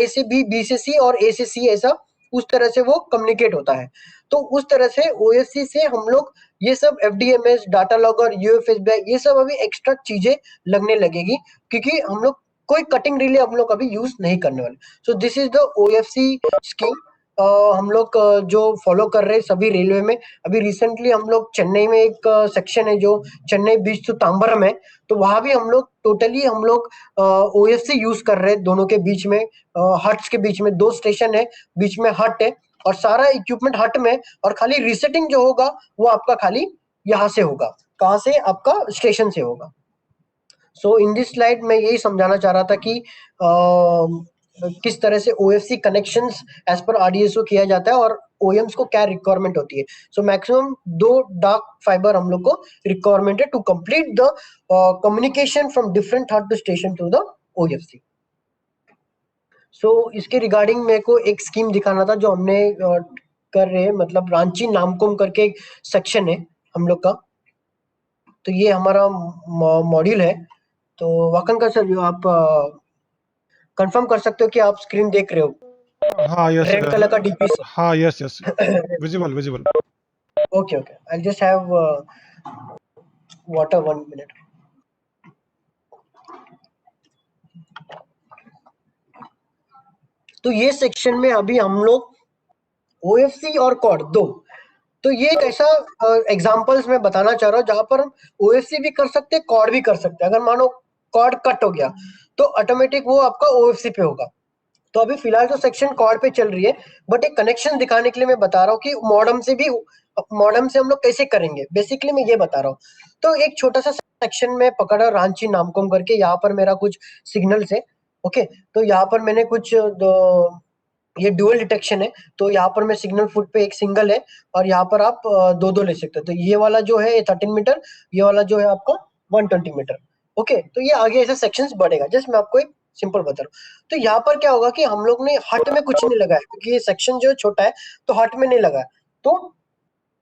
[SPEAKER 3] से B से C और A से C ऐसा उस तरह से वो कम्युनिकेट होता है। तो उस तरह से OFC से हम लोग ये सब FDMS, डाटा लॉगर, UFSBI, ये सब अभी एक्स्ट्रा चीजें लगने लगेगी, क्योंकि हम लोग कोई कटिंग रिले हम लोग अभी यूज नहीं करने वाले। So this is the OFC scheme हम लोग जो फॉलो कर रहे हैं सभी रेलवे में। अभी रिसेंटली हम लोग चेन्नई में एक सेक्शन है जो चेन्नई बीच टू तांबरम है, तो वहां भी हम लोग टोटली हम लोग OFC यूज कर रहे हैं दोनों के बीच में, हट्स के बीच में 2 स्टेशन है, बीच में हट है और सारा इक्विपमेंट हट में, और खाली रीसेटिंग जो होगा वो आपका खाली यहाँ से होगा, कहाँ से? आपका स्टेशन से होगा। सो इन दिस स्लाइड मैं यही समझाना चाह रहा था कि किस तरह से OFC connections as per RDSO किया जाता है और OEMs को क्या रिक्वायरमेंट होती है। सो मैक्सिमम 2 डार्क फाइबर हम लोग को रिक्वायरमेंट है to complete the communication from different hut to station to the OFC। So इसके रिगार्डिंग मेरे को एक स्कीम दिखाना था जो हमने कर रहे हैं, मतलब रांची नामकुम करके एक सेक्शन है हम लोग का। तो ये हमारा मॉड्यूल है। तो वाकंकर सर, जो आप कंफर्म कर सकते हो कि आप स्क्रीन देख रहे हो?
[SPEAKER 1] हाँ यस
[SPEAKER 3] रेड कलर का DP।
[SPEAKER 1] हाँ yes yes visible.
[SPEAKER 3] Okay, I just have water 1 minute. तो ये सेक्शन में अभी हम लोग OFC और कॉर्ड 2, तो ये एक ऐसा एग्जांपल्स मैं बताना चाह रहा हूँ जहां पर हम OFC भी कर सकते हैं, कॉर्ड भी कर सकते हैं। अगर मानो कॉर्ड कट हो गया तो ऑटोमेटिक वो आपका OFC पे होगा। तो अभी फिलहाल तो सेक्शन कॉर्ड पे चल रही है, बट एक कनेक्शन दिखाने के लिए मैं बता रहा हूँ कि मॉडम से हम लोग कैसे करेंगे, बेसिकली मैं ये बता रहा हूँ। तो एक छोटा सा सेक्शन में पकड़ा रांची नामकुम करके, यहाँ पर मेरा कुछ सिग्नल्स है, ओके। तो यहाँ पर मैंने कुछ ये डुअल डिटेक्शन है, तो यहाँ पर मैं सिग्नल फुट पे एक सिंगल है और यहाँ पर आप 2 ले सकते हो। तो ये वाला जो है 13 मीटर, ये वाला जो है आपका 120 मीटर, ओके। तो ये आगे ऐसे सेक्शंस बढ़ेगा, जस्ट मैं आपको एक सिंपल बता रहा हूँ। तो यहाँ पर क्या होगा कि हम लोग ने हट में कुछ नहीं लगाया, क्योंकि ये सेक्शन जो छोटा है तो हट में नहीं लगाया। तो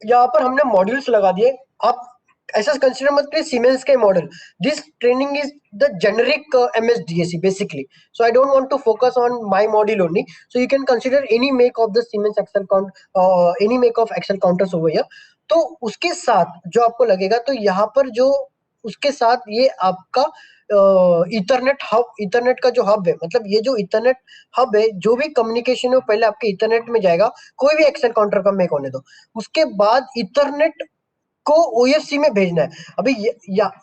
[SPEAKER 3] यहाँ पर हमने मॉड्यूल्स लगा दिए। आप ऐसा कंसिडर मत करिए सीमेंस के model, this training is the generic MSDAC basically, so I don't want to focus on my module only, so you can consider any make of the Siemens Excel any make of Excel counters over here। तो उसके साथ जो आपको लगेगा, तो यहाँ पर जो उसके साथ ये आपका इथरनेट का जो हब है, मतलब ये जो इथरनेट हब है, जो भी कम्युनिकेशन है वो पहले आपके इथरनेट में जाएगा, कोई भी एक्सेल काउंटर का मेक होने दो, उसके बाद इथरनेट को OFC में भेजना है। अभी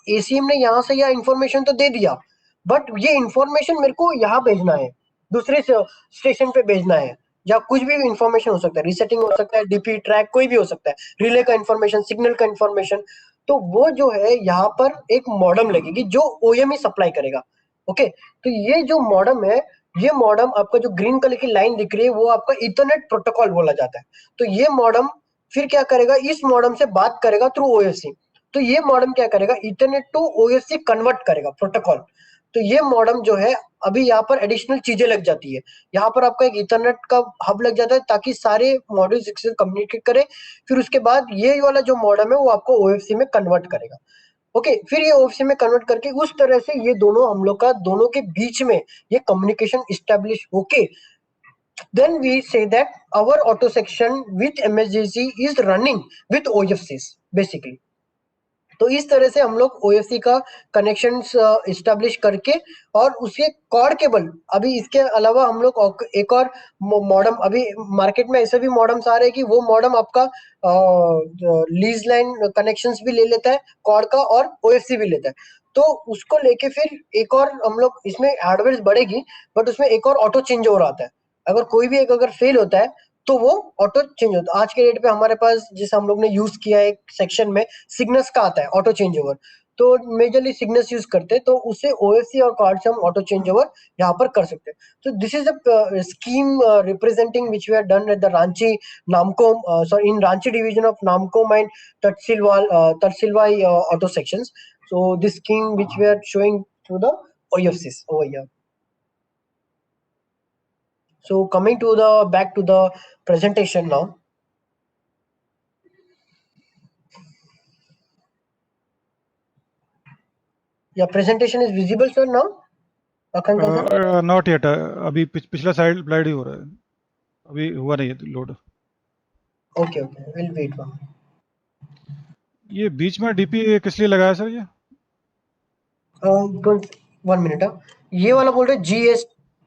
[SPEAKER 3] ACM ने यहाँ से यह इंफॉर्मेशन तो दे दिया, बट ये इंफॉर्मेशन मेरे को यहाँ भेजना है, दूसरे स्टेशन पे भेजना है, या कुछ भी इंफॉर्मेशन हो सकता है, रीसेटिंग हो सकता है, DP ट्रैक कोई भी हो सकता है, रिले का इंफॉर्मेशन, सिग्नल का इंफॉर्मेशन। तो वो जो है यहाँ पर एक मॉडम लगेगी जो OEM ही सप्लाई करेगा, ओके। तो ये जो मॉडम है ये मॉडम आपका जो ग्रीन कलर की लाइन दिख रही है वो आपका इथरनेट प्रोटोकॉल बोला जाता है। तो ये मॉडम फिर क्या करेगा, इस मॉडम से बात करेगा थ्रू ओएफसी। तो ये मॉडम क्या करेगा, इथरनेट टू ओएफसी कन्वर्ट करेगा प्रोटोकॉल। तो ये मॉडम जो है अभी यहाँ पर एडिशनल चीजें लग जाती है, यहाँ पर आपका एक इथरनेट का हब लग जाता है ताकि सारे मॉड्यूल्स एक से कम्युनिकेट करे। फिर उसके बाद ये वाला जो मॉडम है वो आपको ओएफसी में कन्वर्ट करेगा। ओके, फिर ये ओएफसी में कन्वर्ट करके उस तरह से ये दोनों हम लोग का दोनों के बीच में ये कम्युनिकेशन इस्टेब्लिश होके then we say that our auto section with MSDC is running with OFCs basically। तो इस तरह से हम लोग OFC का कनेक्शन इस्टेब्लिश करके और उसके कॉर्ड केबल, अभी इसके अलावा हम लोग एक और मॉडम, अभी मार्केट में ऐसे भी मॉडम्स आ रहे हैं कि वो मॉडम आपका लीज लाइन कनेक्शंस भी ले लेता है कॉर्ड का और OFC भी लेता है। तो उसको लेके फिर एक और हम लोग इसमें हार्डवेयर बढ़ेगी, बट उसमें एक और ऑटो चेंज ओवर आता है। अगर कोई भी एक अगर फेल होता है तो वो ऑटो चेंज होता है। आज के डेट पे हमारे पास जिस हम लोग ने यूज किया है सेक्शन में सिग्नस का आता है ऑटो चेंज ओवर, तो मेजरली सिग्नस यूज करते हैं, तो उससे ओएफसी और कार्ड से हम ऑटो चेंज ओवर यहाँ पर कर सकते हैं। तो this is a scheme representing which we are done at the Ranchi Namkum, sorry in Ranchi division of Namkum and तहसीलवाई auto sections. So this scheme which we are showing through the OFCs over here. So coming to the back to the presentation now. Yeah, presentation is visible, sir, now? Akankal sir?
[SPEAKER 1] Not yet, अभी पिछला slide ही हो रहा है, अभी हुआ नहीं है load.
[SPEAKER 3] Okay, okay. We'll wait one.
[SPEAKER 1] ये बीच में डीपी किस लिए लगाया सर ये?
[SPEAKER 3] Don't, 1 minute. ये वाला बोल रहे GS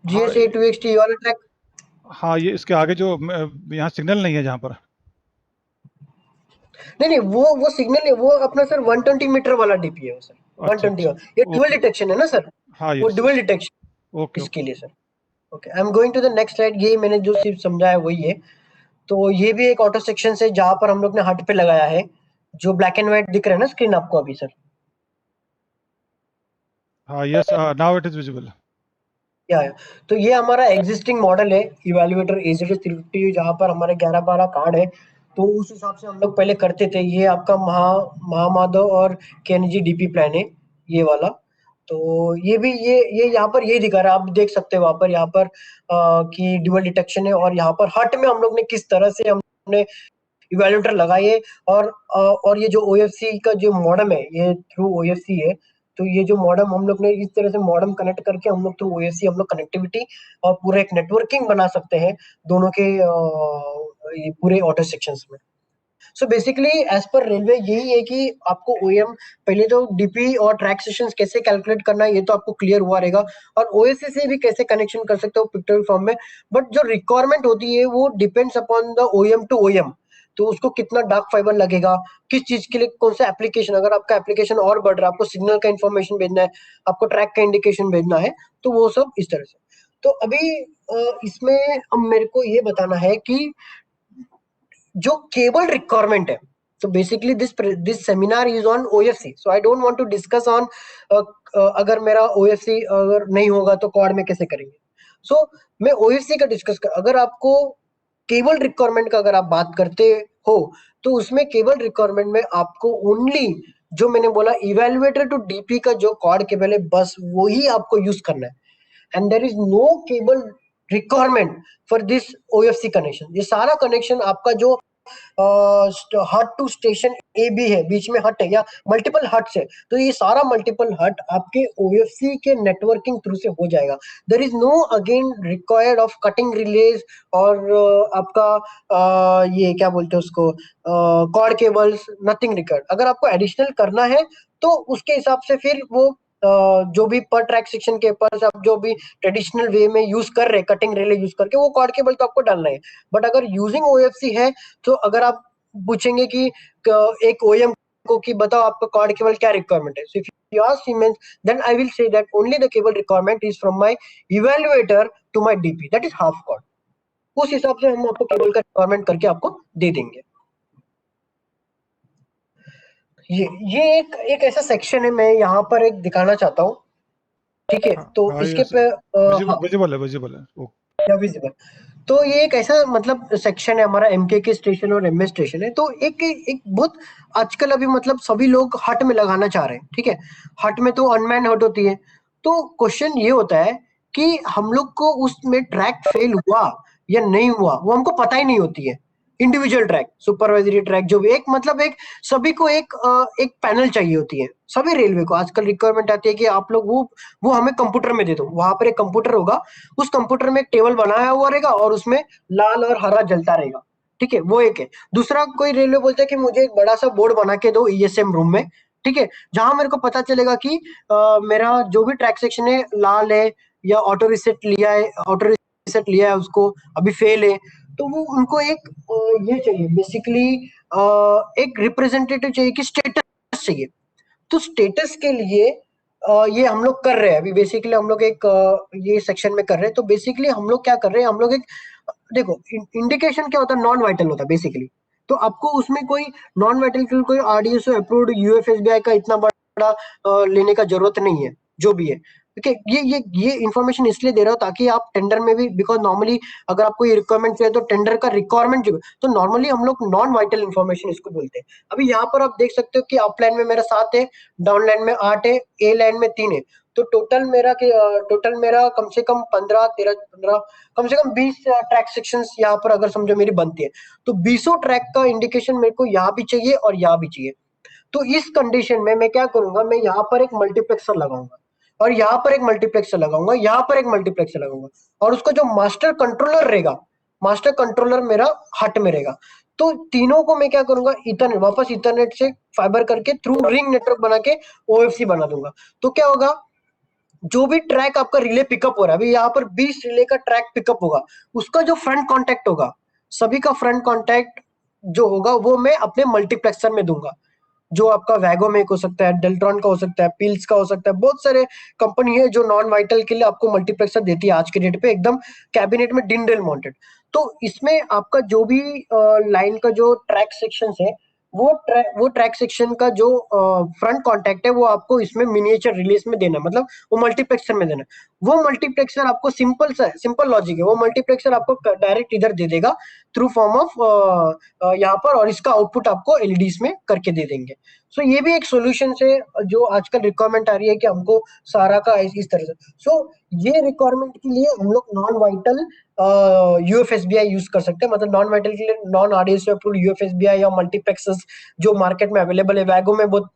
[SPEAKER 3] A2XT ये वाला ट्रैक।
[SPEAKER 1] हाँ, ये इसके आगे जो यहाँ सिग्नल नहीं है जहाँ पर।
[SPEAKER 3] नहीं, वो सिग्नल है, वो अपना सर 120 मीटर वाला डीपी है वो सर, 120 वाला। ये ड्यूअल डिटेक्शन है ना सर?
[SPEAKER 1] हाँ,
[SPEAKER 3] वो
[SPEAKER 1] यस।
[SPEAKER 3] ड्यूअल डिटेक्शन
[SPEAKER 1] ओके,
[SPEAKER 3] इसके लिए sir. Okay, I am going to the next slide. ये मैंने जो सिर्फ समझाया वही है। तो ये भी एक ऑटो सेक्शन है जहां पर हम लोग ने हट पे लगाया है, जो ब्लैक एंड व्हाइट दिख रहा है ना स्क्रीन आपको अभी सर।
[SPEAKER 1] हाँ, yes, now it is visible.
[SPEAKER 3] या तो ये हमारा एग्जिस्टिंग मॉडल है इवैल्यूएटर AZ350, जहां पर हमारे 11-12 कार्ड है। तो उस हिसाब से हम लोग पहले करते थे। ये आपका महामाधव और केएनजी डीपी प्लान है ये वाला। तो ये भी ये यहाँ पर यही दिखा रहा है, आप देख सकते हो वहां पर, यहाँ पर कि ड्यूअल डिटेक्शन है। और यहाँ पर हट में हम लोग ने किस तरह से हमने इवैल्यूएटर लगाई है। और ये जो OFC का जो मॉडम है ये थ्रू OFC है। तो ये जो मॉडम हम लोग ने इस तरह से मॉडम कनेक्ट करके हम लोग थ्रू OFC हम लोग कनेक्टिविटी और पूरा एक नेटवर्किंग बना सकते हैं दोनों के ये पूरे ऑटो सेक्शंस में। So basically as per railway यही है कि आपको OEM पहले तो डीपी और ट्रैक सेशंस कैसे कैलकुलेट करना है ये तो आपको क्लियर हुआ रहेगा, और OSC से भी कैसे कनेक्शन कर सकते हो पिक्टोरियल फॉर्म में। बट जो रिक्वायरमेंट होती है वो depends upon the OEM to OEM। तो उसको कितना डार्क फाइबर लगेगा, किस चीज के लिए, कौन सा एप्लीकेशन, अगर आपका एप्लीकेशन और बढ़ रहा है, आपको सिग्नल का इन्फॉर्मेशन भेजना है, आपको ट्रैक का इंडिकेशन भेजना है, तो वो सब इस तरह से। तो अभी इसमें अब मेरे को ये बताना है कि जो केबल रिक्वायरमेंट है, so basically this seminar is on OFC, so I don't want to discuss on अगर मेरा OFC अगर नहीं होगा तो क्वाड में कैसे करेंगे। so मैं OFC का डिस्कस कर, अगर आपको केबल रिक्वायरमेंट का अगर आप बात करते हो तो उसमें केबल रिक्वायरमेंट में आपको ओनली जो मैंने बोला इवैल्यूएटर टू डीपी का जो क्वाड केबल है बस वो ही आपको यूज करना है, and there is no cable requirement for this OFC connection. ये सारा कनेक्शन आपका जो हट टू स्टेशन ए बी है, बीच में हट है या मल्टीपल हट्स है, तो ये सारा मल्टीपल हट आपके OFC के नेटवर्किंग थ्रू से हो जाएगा। There is no again required of cutting relays और आपका ये क्या बोलते हैं उसको कॉर्ड केबल्स, नथिंग रिक्वायर्ड। अगर आपको एडिशनल करना है तो उसके हिसाब से फिर वो जो भी पर ट्रैक सेक्शन के पर आप जो भी ट्रेडिशनल वे में यूज कर रहे हैं कटिंग रिले यूज करके वो कॉर्ड केबल तो आपको डालना है। बट अगर यूजिंग OFC है तो अगर आप पूछेंगे कि एक OEM को कि बताओ आपका कॉर्ड केबल क्या रिक्वायरमेंट है, so if you ask Siemens then I will say that only the cable requirement is from my evaluator to my DP, that is half cord। उस हिसाब से हम आपको केबल का रिक्वायरमेंट करके आपको दे देंगे। ये एक ऐसा सेक्शन है मैं यहाँ पर एक दिखाना चाहता हूँ ठीक है, तो
[SPEAKER 1] हाँ,
[SPEAKER 3] इसके
[SPEAKER 1] yes,
[SPEAKER 3] पे
[SPEAKER 1] विजिबल है ओके।
[SPEAKER 3] या विजिबल। तो ये एक ऐसा मतलब सेक्शन है हमारा एमके के स्टेशन और एमएस स्टेशन है। तो एक बहुत आजकल अभी मतलब सभी लोग हट में लगाना चाह रहे हैं, ठीक है। हट में तो अनमैन हट होती है। तो क्वेश्चन ये होता है कि हम लोग को उसमें ट्रैक फेल हुआ या नहीं हुआ वो हमको पता ही नहीं होती है। इंडिविजुअल ट्रैक, सुपरवाइजरी ट्रैक, जो भी एक मतलब एक सभी को एक पैनल चाहिए होती है। सभी रेलवे को आजकल रिक्वायरमेंट आती है कि आप लोग वो हमें कंप्यूटर में दे दो। वहां पर एक कंप्यूटर होगा, उस कंप्यूटर में एक टेबल बनाया हुआ रहेगा और उसमें लाल और हरा जलता रहेगा, ठीक है। वो एक है। दूसरा कोई रेलवे बोलता है कि मुझे एक बड़ा सा बोर्ड बना के दो ईएसएम रूम में, ठीक है, जहां मेरे को पता चलेगा कि मेरा जो भी ट्रैक सेक्शन है लाल है या ऑटो रिसेट लिया है उसको अभी फेल है। तो वो उनको एक ये चाहिए बेसिकली, एक रिप्रेजेंटेटिव चाहिए कि स्टेटस चाहिए। तो स्टेटस के लिए ये हम लोग कर रहे हैं अभी बेसिकली। हम लोग एक ये सेक्शन में कर रहे हैं। तो बेसिकली हम लोग क्या कर रहे हैं, हम लोग एक देखो इंडिकेशन क्या होता है, नॉन वाइटल होता है बेसिकली। तो आपको उसमें कोई नॉन वाइटल के लिए कोई आरडीएसओ अप्रूव्ड यूएफएसबीआई का इतना बड़ा लेने का जरूरत नहीं है जो भी है। ओके, ये इंफॉर्मेशन इसलिए दे रहा हूँ ताकि आप टेंडर में भी, बिकॉज नॉर्मली अगर आपको ये रिक्वायरमेंट चाहिए तो टेंडर का रिक्वायरमेंट जो, तो नॉर्मली हम लोग नॉन वाइटल इंफॉर्मेशन इसको बोलते हैं। अभी यहाँ पर आप देख सकते हो कि अप लाइन में मेरा 7 है, डाउन लाइन में 8 है, ए लाइन में 3 है। तो टोटल मेरा कम से कम 15 कम से कम 20 ट्रैक सेक्शंस यहाँ पर अगर समझो मेरी बनती है। तो 20 ट्रैक का इंडिकेशन मेरे को यहाँ भी चाहिए और यहाँ भी चाहिए। तो इस कंडीशन में मैं क्या करूंगा, मैं यहाँ पर एक मल्टीप्लेक्सर लगाऊंगा और यहाँ पर एक मल्टीप्लेक्सर लगाऊंगा, यहाँ पर एक मल्टीप्लेक्सर लगाऊंगा, और उसका जो मास्टर कंट्रोलर रहेगा, मास्टर कंट्रोलर मेरा हट में रहेगा। तो तीनों को मैं क्या करूंगा, इथरनेट, वापस इथरनेट से फाइबर करके थ्रू रिंग नेटवर्क बना के ओएफसी बना दूंगा। तो क्या होगा, जो भी ट्रैक आपका रिले पिकअप हो रहा है, अभी यहाँ पर 20 रिले का ट्रैक पिकअप होगा, उसका जो फ्रंट कॉन्टैक्ट होगा, सभी का फ्रंट कॉन्टैक्ट जो होगा वो मैं अपने मल्टीप्लेक्सर में दूंगा। जो आपका वैगोमेक हो सकता है, डेल्ट्रॉन का हो सकता है, पिल्स का हो सकता है, बहुत सारे कंपनी है जो नॉन वाइटल के लिए आपको मल्टीप्लेक्सर देती है आज के डेट पे, एकदम कैबिनेट में डिंडल माउंटेड। तो इसमें आपका जो भी लाइन का जो ट्रैक सेक्शन है, वो ट्रैक सेक्शन का जो फ्रंट कॉन्टैक्ट है वो आपको इसमें मिनिएचर रिलीज में देना है, मतलब वो मल्टीप्लेक्सर में देना है। वो मल्टीप्लेक्सर आपको सिंपल लॉजिक है, वो मल्टीप्लेक्सर आपको डायरेक्ट इधर दे देगा थ्रू फॉर्म ऑफ यहाँ पर, और इसका आउटपुट आपको एलईडीज में करके दे देंगे। सो ये भी एक सॉल्यूशन है जो आजकल रिक्वायरमेंट आ रही है कि हमको सारा का इस तरह से। सो ये रिक्वायरमेंट के लिए हम लोग नॉन वाइटल यूएफएसबीआई यूज कर सकते हैं, मतलब नॉन वाइटल के लिए नॉन आरडीएसओ अप्रूव्ड यूएफएसबीआई या मल्टीप्लेक्सर्स जो मार्केट में अवेलेबल है। वैगो में बहुत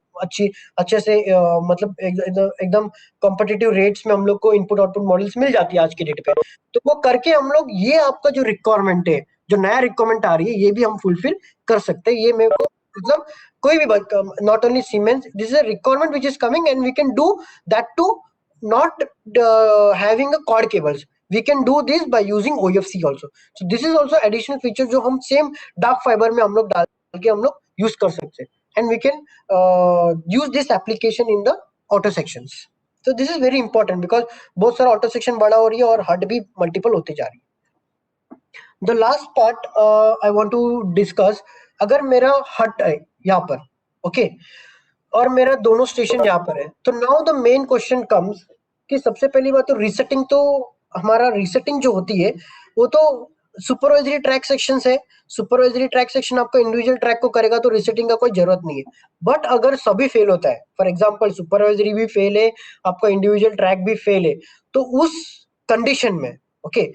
[SPEAKER 3] अच्छे से मतलब एकदम कॉम्पिटिटिव रेट्स में हम लोग को इनपुट आउटपुट मॉडल्स मिल जाती है आज के डेट पे। तो वो करके हम लोग ये आपका जो रिक्वायरमेंट है, जो नया रिक्वायरमेंट आ रही है, ये भी हम फुलफिल कर सकते हैं। ये मेरे को मतलब कोई भी not only Siemens, this is a requirement which is coming and we can do that to not having a cord cables. We can do this by using OFC also. So this is also additional feature जो हम same dark fibre में हम लोग डाल के हम लोग use कर सकते हैं, and we can use this application in the auto sections. So this is very important because बहुत सारा ऑटो सेक्शन बड़ा हो रही है और हट भी मल्टीपल होते जा रही है। The last part I want to discuss, अगर मेरा हट है यहाँ पर, ओके, और मेरा दोनों स्टेशन यहाँ पर है, तो now the main question comes कि सबसे पहली बात तो रीसेटिंग, तो हमारा रीसेटिंग जो होती है वो तो सुपरवाइजरी ट्रैक सेक्शन है। सुपरवाइजरी ट्रैक सेक्शन आपका इंडिविजुअल ट्रैक को करेगा तो रीसेटिंग का कोई जरूरत नहीं है। बट अगर सभी फेल होता है, फॉर एग्जांपल सुपरवाइजरी भी फेल है, आपका इंडिविजुअल ट्रैक भी फेल है, तो उस कंडीशन में ओके,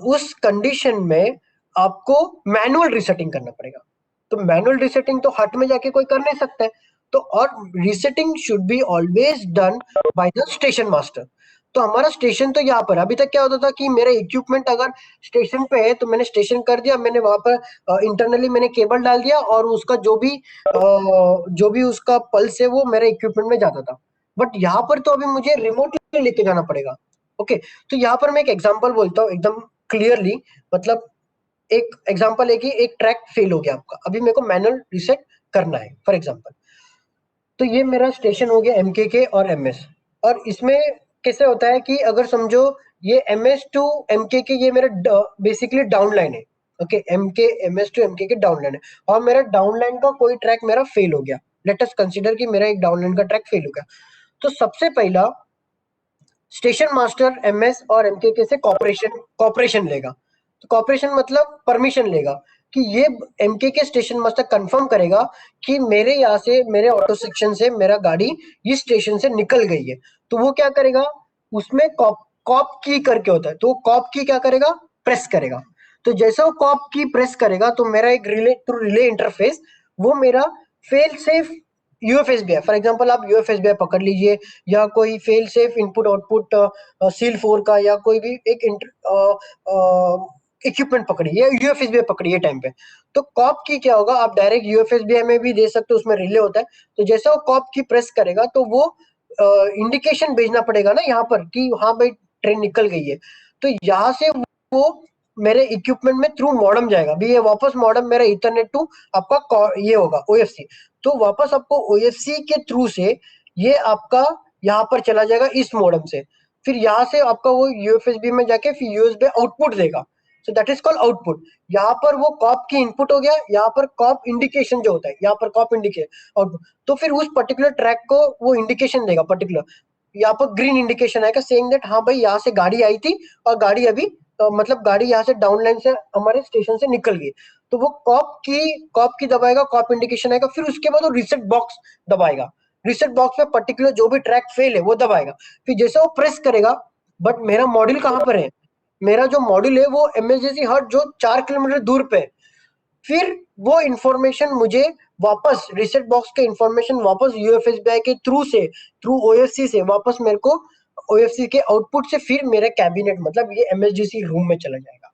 [SPEAKER 3] उस कंडीशन में आपको मैनुअल रीसेटिंग करना पड़ेगा। तो मैनुअल रीसेटिंग तो हट में जाके कोई कर नहीं सकता है। तो और resetting should be always done by the station master. तो हमारा स्टेशन तो यहाँ पर, अभी तक क्या होता था कि मेरा इक्विपमेंट अगर स्टेशन पे है तो मैंने स्टेशन कर दिया, मैंने वहां पर इंटरनली मैंने केबल डाल दिया और उसका जो भी उसका पल्स है वो मेरे इक्विपमेंट में जाता था। बट यहाँ पर तो अभी मुझे रिमोटली लेके जाना पड़ेगा। ओके, तो यहाँ पर मैं एक एग्जांपल बोलता हूँ एकदम क्लियरली, मतलब एक एग्जांपल है कि एक ट्रैक फेल हो गया आपका, अभी मेरे को मैनुअल रीसेट करना है फॉर एग्जांपल। तो ये मेरा स्टेशन हो गया एमके और एमएस। और इसमें कैसे होता है कि अगर समझो ये एमएस टू एमके के, ये मेरा बेसिकली डाउन लाइन है। ओके, एमएस टू एमके के डाउन लाइन है, और मेरा डाउन लाइन का कोई ट्रैक मेरा फेल हो गया। लेट अस कंसीडर कि मेरा एक डाउन लाइन का ट्रैक फेल हो गया। तो सबसे पहला स्टेशन मास्टर एमएस और एमकेके से कॉपरेशन लेगा। तो कॉपरेशन मतलब परमिशन लेगा कि ये एमकेके स्टेशन मास्टर कंफर्म करेगा कि मेरे यहाँ से, मेरे ऑटो सेक्शन से मेरा गाड़ी इस स्टेशन से निकल गई है। तो वो क्या करेगा, उसमें कॉप की करके होता है, तो कॉप की क्या करेगा, प्रेस करेगा। तो जैसा वो कॉप की प्रेस करेगा तो मेरा एक रिले थ्रू रिले इंटरफेस वो मेरा फेल सेफ यूएफएसबी है। फॉर एग्जांपल आप यूएफएसबी पकड़ लीजिए, या कोई fail safe input output seal 4 का, या कोई भी एक इक्विपमेंट पकड़िए, यूएफएसबी पकड़िए टाइम पे। तो कॉप की क्या होगा, आप डायरेक्ट यूएफएसबी में भी दे सकते हो, उसमें रिले होता है। तो जैसा वो कॉप की प्रेस करेगा तो वो इंडिकेशन भेजना पड़ेगा ना यहाँ पर कि हाँ भाई ट्रेन निकल गई है। तो यहाँ से वो मेरे इक्विपमेंट में थ्रू मॉडम जाएगा भी, ये वापस मॉडम मेरा इथरनेट टू आपका ये होगा ओएफसी। तो वापस आपको ओएफसी के थ्रू से ये आपका यहाँ पर चला जाएगा इस मॉडम से, फिर यहाँ से आपका वो यूएफएसबी में जाके फिर यूएसबी आउटपुट देगा। So that is called output. यहाँ पर वो कॉप की इनपुट हो गया, यहाँ पर कॉप इंडिकेशन जो होता है, यहाँ पर कॉप इंडिकेशन आउटपुट। तो फिर उस पर्टिकुलर ट्रैक को वो इंडिकेशन देगा पर्टिकुलर, यहाँ पर ग्रीन इंडिकेशन आएगा सेइंग दैट हाँ भाई यहाँ से गाड़ी आई थी और गाड़ी अभी मतलब गाड़ी यहाँ से डाउन लाइन से हमारे स्टेशन से निकल गई। तो वो कॉप की दबाएगा, कॉप इंडिकेशन आएगा, फिर उसके बाद वो रीसेट बॉक्स दबाएगा। रीसेट बॉक्स में पर्टिकुलर जो भी ट्रैक फेल है वो दबाएगा। फिर जैसे वो प्रेस करेगा, बट मेरा मॉड्यूल कहाँ पर है, मेरा जो मॉड्यूल है वो एमएसडीसी हट जो 4 किलोमीटर दूर पे। फिर वो इंफॉर्मेशन मुझे वापस रीसेट बॉक्स के इंफॉर्मेशन वापस यूएफएसबीआई के थ्रू से, थ्रू ओएफसी से वापस मेरे को ओएफसी के आउटपुट से फिर मेरे कैबिनेट मतलब ये एमएसडीसी रूम में चला जाएगा।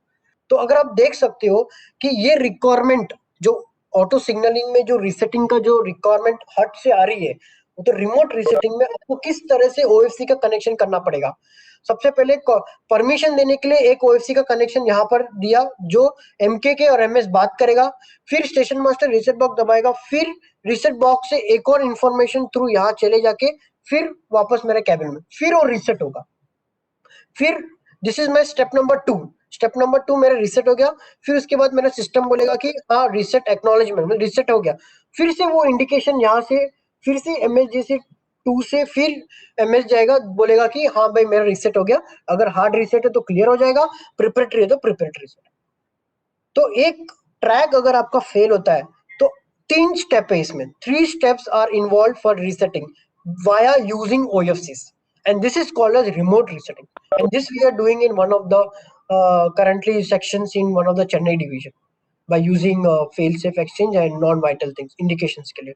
[SPEAKER 3] तो अगर आप देख सकते हो कि ये रिक्वायरमेंट जो ऑटो सिग्नलिंग में जो रीसेटिंग का जो रिक्वायरमेंट हट से आ रही है, वो तो रिमोट रीसेटिंग में आपको किस तरह से ओएफसी का कनेक्शन करना पड़ेगा। सबसे पहले परमिशन देने के लिए एक ओएफसी का कनेक्शन यहाँ पर दिया जो एमकेके और एमएस बात करेगा, फिर स्टेशन मास्टर रीसेट बॉक्स दबाएगा, फिर रीसेट बॉक्स से एक और इंफॉर्मेशन थ्रू यहाँ चले जाके फिर वापस मेरे कैबिन में फिर वो रीसेट होगा। फिर this is my step number 2। Step number 2 मेरा रीसेट हो गया। फिर उसके बाद मेरा सिस्टम बोलेगा कि हाँ रीसेट एक्नॉलेजमेंट में रीसेट हो गया। फिर से वो इंडिकेशन यहाँ से फिर से एमएसजीसी 2 से फिर एमएस जाएगा, बोलेगा कि हाँ भाई मेरा रीसेट हो गया। अगर हार्ड रीसेट है तो क्लियर हो जाएगा, प्रिपरेटरी है तो प्रिपरेटरी रीसेट। तो एक ट्रैक अगर आपका फेल होता है तो 3 स्टेप है इसमें, 3 steps are involve for resetting via using OFCs, and this is called as remote resetting, and this we are doing in one of the currently sections in one of the Chennai division by using fail-safe exchange and non-vital things indications के लिए।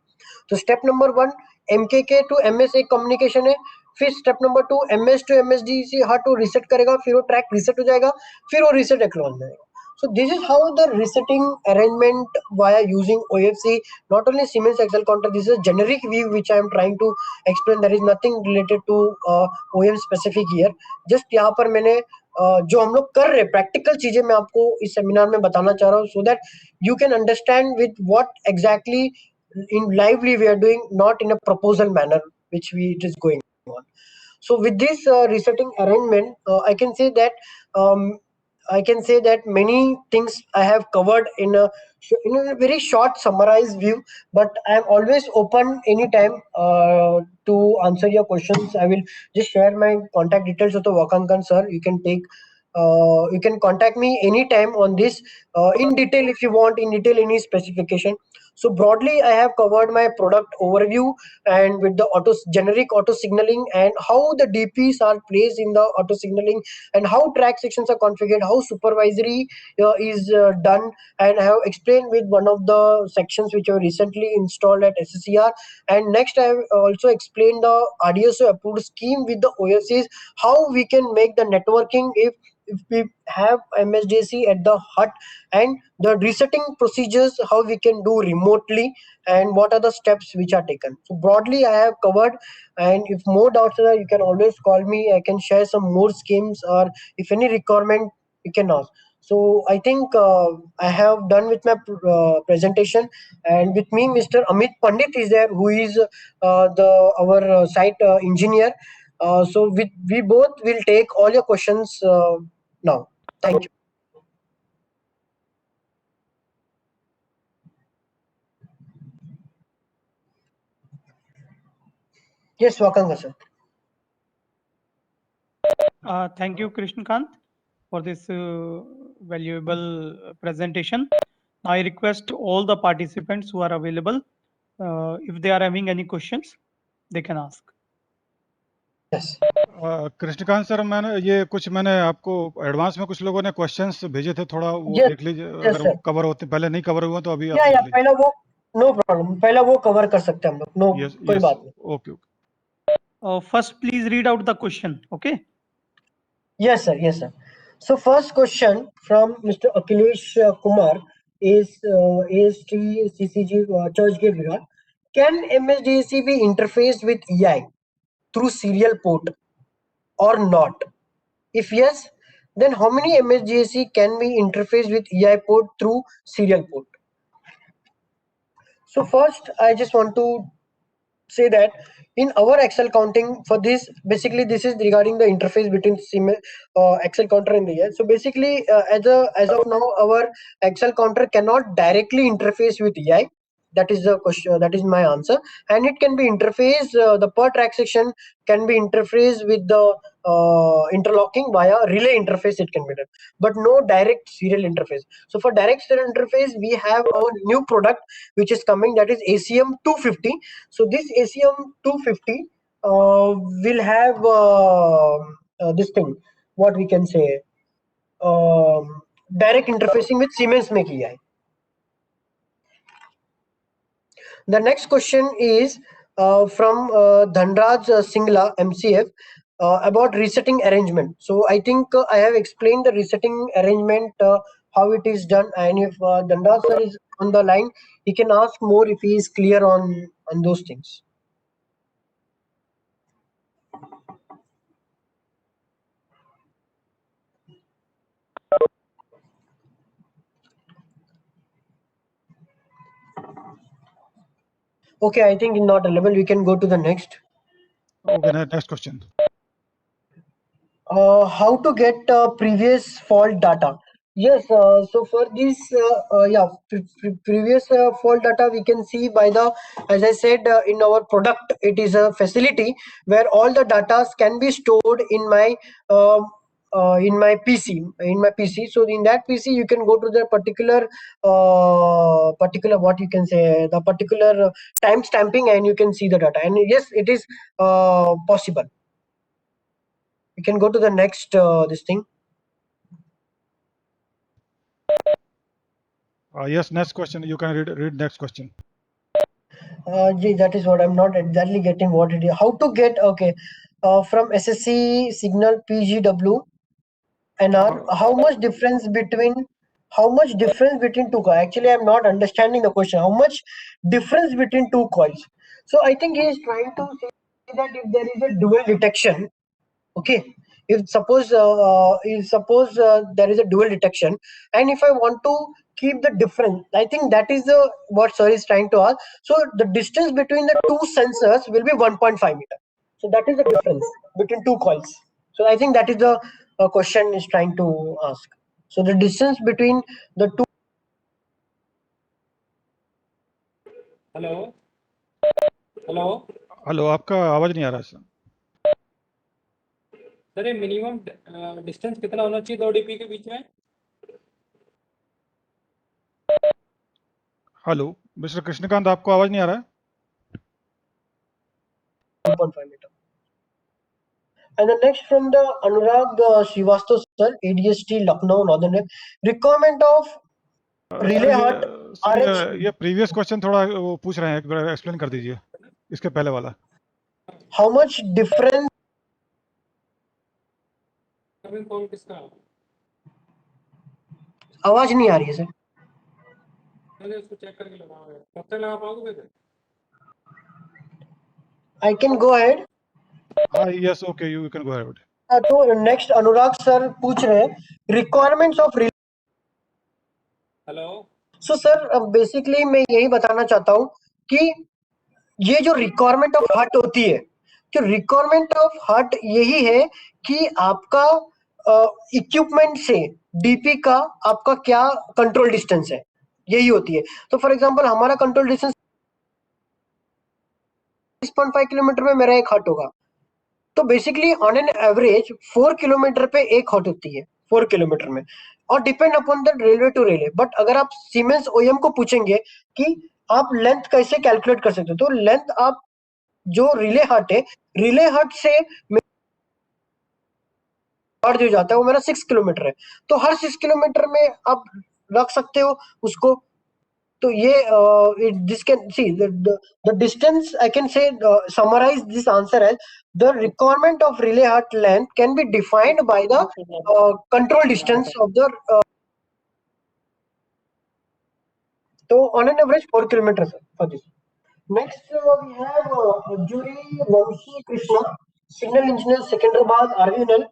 [SPEAKER 3] तो step number 1 MKK to MS एक communication है। फिर step number 2 MS to MSDC हर to reset करेगा, फिर वो ट्रैक रीसेट हो जाएगा, फिर वो रीसेट एक्नॉलेज जाएगा। So this is how the resetting arrangement via using OFC, not only Siemens Excel counter, this is a generic view which I am trying to explain. There is nothing related to OEM specific here. Just यहाँ पर मैंने जो हम लोग कर रहे practical चीजें मैं आपको इस सेमिनार में बताना चाह रहा हूँ, so that you can understand with what exactly in lively we are doing, not in a proposal manner which we it is going on. So with this resetting arrangement, I can say that many things I have covered in a very short summarized view, but I am always open anytime to answer your questions. I will just share my contact details with the Vakankan sir. You can contact me anytime on this in detail if you want, in detail any specification. So broadly, I have covered my product overview and with the generic auto signaling and how the DPs are placed in the auto signaling and how track sections are configured, how supervisory is done, and I have explained with one of the sections which I recently installed at SSCR. And next, I have also explained the RDSO approved scheme with the OFCs, how we can make the networking if we have MSDC at the hut, and the resetting procedures how we can do remotely, and what are the steps which are taken. So broadly I have covered, and if more doubts are, you can always call me. I can share some more schemes, or if any requirement you can ask. So I think I have done with my presentation, and with me Mr. Amit Pandit is there, who is our site engineer. So we both will take all your questions now. Thank you. Yes, Wakanga sir.
[SPEAKER 2] Thank you, Krishnakant, for this valuable presentation. I request all the participants who are available, if they are having any questions, they can ask.
[SPEAKER 3] Yes.
[SPEAKER 1] Krishnakant sir, मैंने आपको advance में कुछ लोगों ने questions भेजे थे, थोड़ा वो
[SPEAKER 3] Yes,
[SPEAKER 1] देख लीजिए,
[SPEAKER 3] yes,
[SPEAKER 1] अगर वो
[SPEAKER 3] sir.
[SPEAKER 1] कवर होते, पहले नहीं कवर हुआ तो अभी आप
[SPEAKER 3] या
[SPEAKER 1] देख लीजिए।
[SPEAKER 3] पहला वो नो प्रॉब्लम, पहला वो कवर कर सकते हैं हम लोग, नो
[SPEAKER 1] यस
[SPEAKER 3] कोई
[SPEAKER 1] यस,
[SPEAKER 3] बात नहीं.
[SPEAKER 1] Okay okay.
[SPEAKER 2] First, please read out the question. Okay.
[SPEAKER 3] Yes, sir. Yes, sir. So first question from Mr. Akhilesh Kumar is CCG Churchgate Virat. Can MSDAC be interfaced with EI through serial port or not? If yes, then how many MSDAC can be interfaced with EI port through serial port? So first, I just want to say that in our Excel counting for this, basically this is regarding the interface between Excel counter and the EI. So basically, as of now, our Excel counter cannot directly interface with EI. That is the question. That is my answer. And it can be interface. The per track section can be interfaced with the interlocking via relay interface. It can be done, but no direct serial interface. So for direct serial interface, we have a new product which is coming, that is ACM 250. So this ACM 250 will have this thing, what we can say, direct interfacing with Siemens Make EI. The next question is from Dhanraj Singla, MCF, about resetting arrangement. So I think I have explained the resetting arrangement, how it is done, and if Dhanraj sir is on the line, he can ask more if he is clear on those things. Okay, I think not available. We can go to the next.
[SPEAKER 1] Okay, next question.
[SPEAKER 3] How to get previous fault data? Yes, so for this, previous fault data we can see by the, as I said, in our product, it is a facility where all the data can be stored in my PC. So in that PC, you can go to the particular what you can say, the particular time stamping, and you can see the data. And yes, it is possible. You can go to the next this thing.
[SPEAKER 1] Yes, next question. You can read next question.
[SPEAKER 3] Gee, that is what I'm not exactly getting what it is. How to get, okay, from SSC signal PGW NR, how much difference between two coils? Actually, I'm not understanding the question. How much difference between two coils? So I think he is trying to say that if there is a dual detection, okay, if suppose there is a dual detection, and if I want to keep the difference, I think that is the what sir is trying to ask. So the distance between the two sensors will be 1.5 meter. So that is the difference between two coils. So I think that is the question is trying to ask. So the distance between the two.
[SPEAKER 5] Hello hello
[SPEAKER 1] hello, आपका आवाज नहीं आ रहा sir.
[SPEAKER 5] Sir, ये minimum distance कितना होना चाहिए दो DP के बीच में?
[SPEAKER 1] हेलो मिस्टर कृष्णकांत, आपको आवाज नहीं आ रहा है?
[SPEAKER 3] 1.5 meter. And the next from the Anurag Srivastava sir, ADST Lucknow Northern. Requirement of relay hut RH.
[SPEAKER 1] ये प्रीवियस क्वेश्चन थोड़ा वो पूछ रहे हैं, एक बार एक्सप्लेन कर दीजिए, इसके पहले वाला।
[SPEAKER 3] How much difference?
[SPEAKER 5] Coming call किसका?
[SPEAKER 3] आवाज नहीं आ रही है सर।
[SPEAKER 5] पहले उसको चेक करके लगाओगे, कब तक लगा पाओगे फिर?
[SPEAKER 3] I can go ahead.
[SPEAKER 1] हाँ, yes, okay, you can go ahead.
[SPEAKER 3] तो नेक्स्ट अनुराग सर पूछ रहे हैं requirements of relay.
[SPEAKER 5] Hello
[SPEAKER 3] so sir basically मैं यही बताना चाहता हूँ कि ये जो रिक्वायरमेंट ऑफ हट होती है, कि रिक्वायरमेंट ऑफ हट यही है कि आपका इक्विपमेंट से डीपी का आपका क्या कंट्रोल डिस्टेंस है, यही होती है। तो फॉर एग्जांपल हमारा कंट्रोल डिस्टेंस 6.5 किलोमीटर में मेरा एक हट होगा, तो basically on an average 4 kilometre पे एक हॉट होती है 4 किलोमीटर में, और depend upon the railway to railway. But अगर आप सीमेंस ओईएम को पूछेंगे कि आप लेंथ कैसे कैलकुलेट कर सकते हो, तो लेंथ आप जो रिले हट है, रिले हट से जो जाता है वो मेरा 6 किलोमीटर है, तो हर 6 किलोमीटर में आप रख सकते हो उसको। तो ये this can see the distance, I can say summarize this answer as the requirement of relay hut length can be defined by the control distance of the so on an average 4 kilometers for this. Next we have Juri Vamshi Krishna, signal engineer, Secunderabad, RVNL.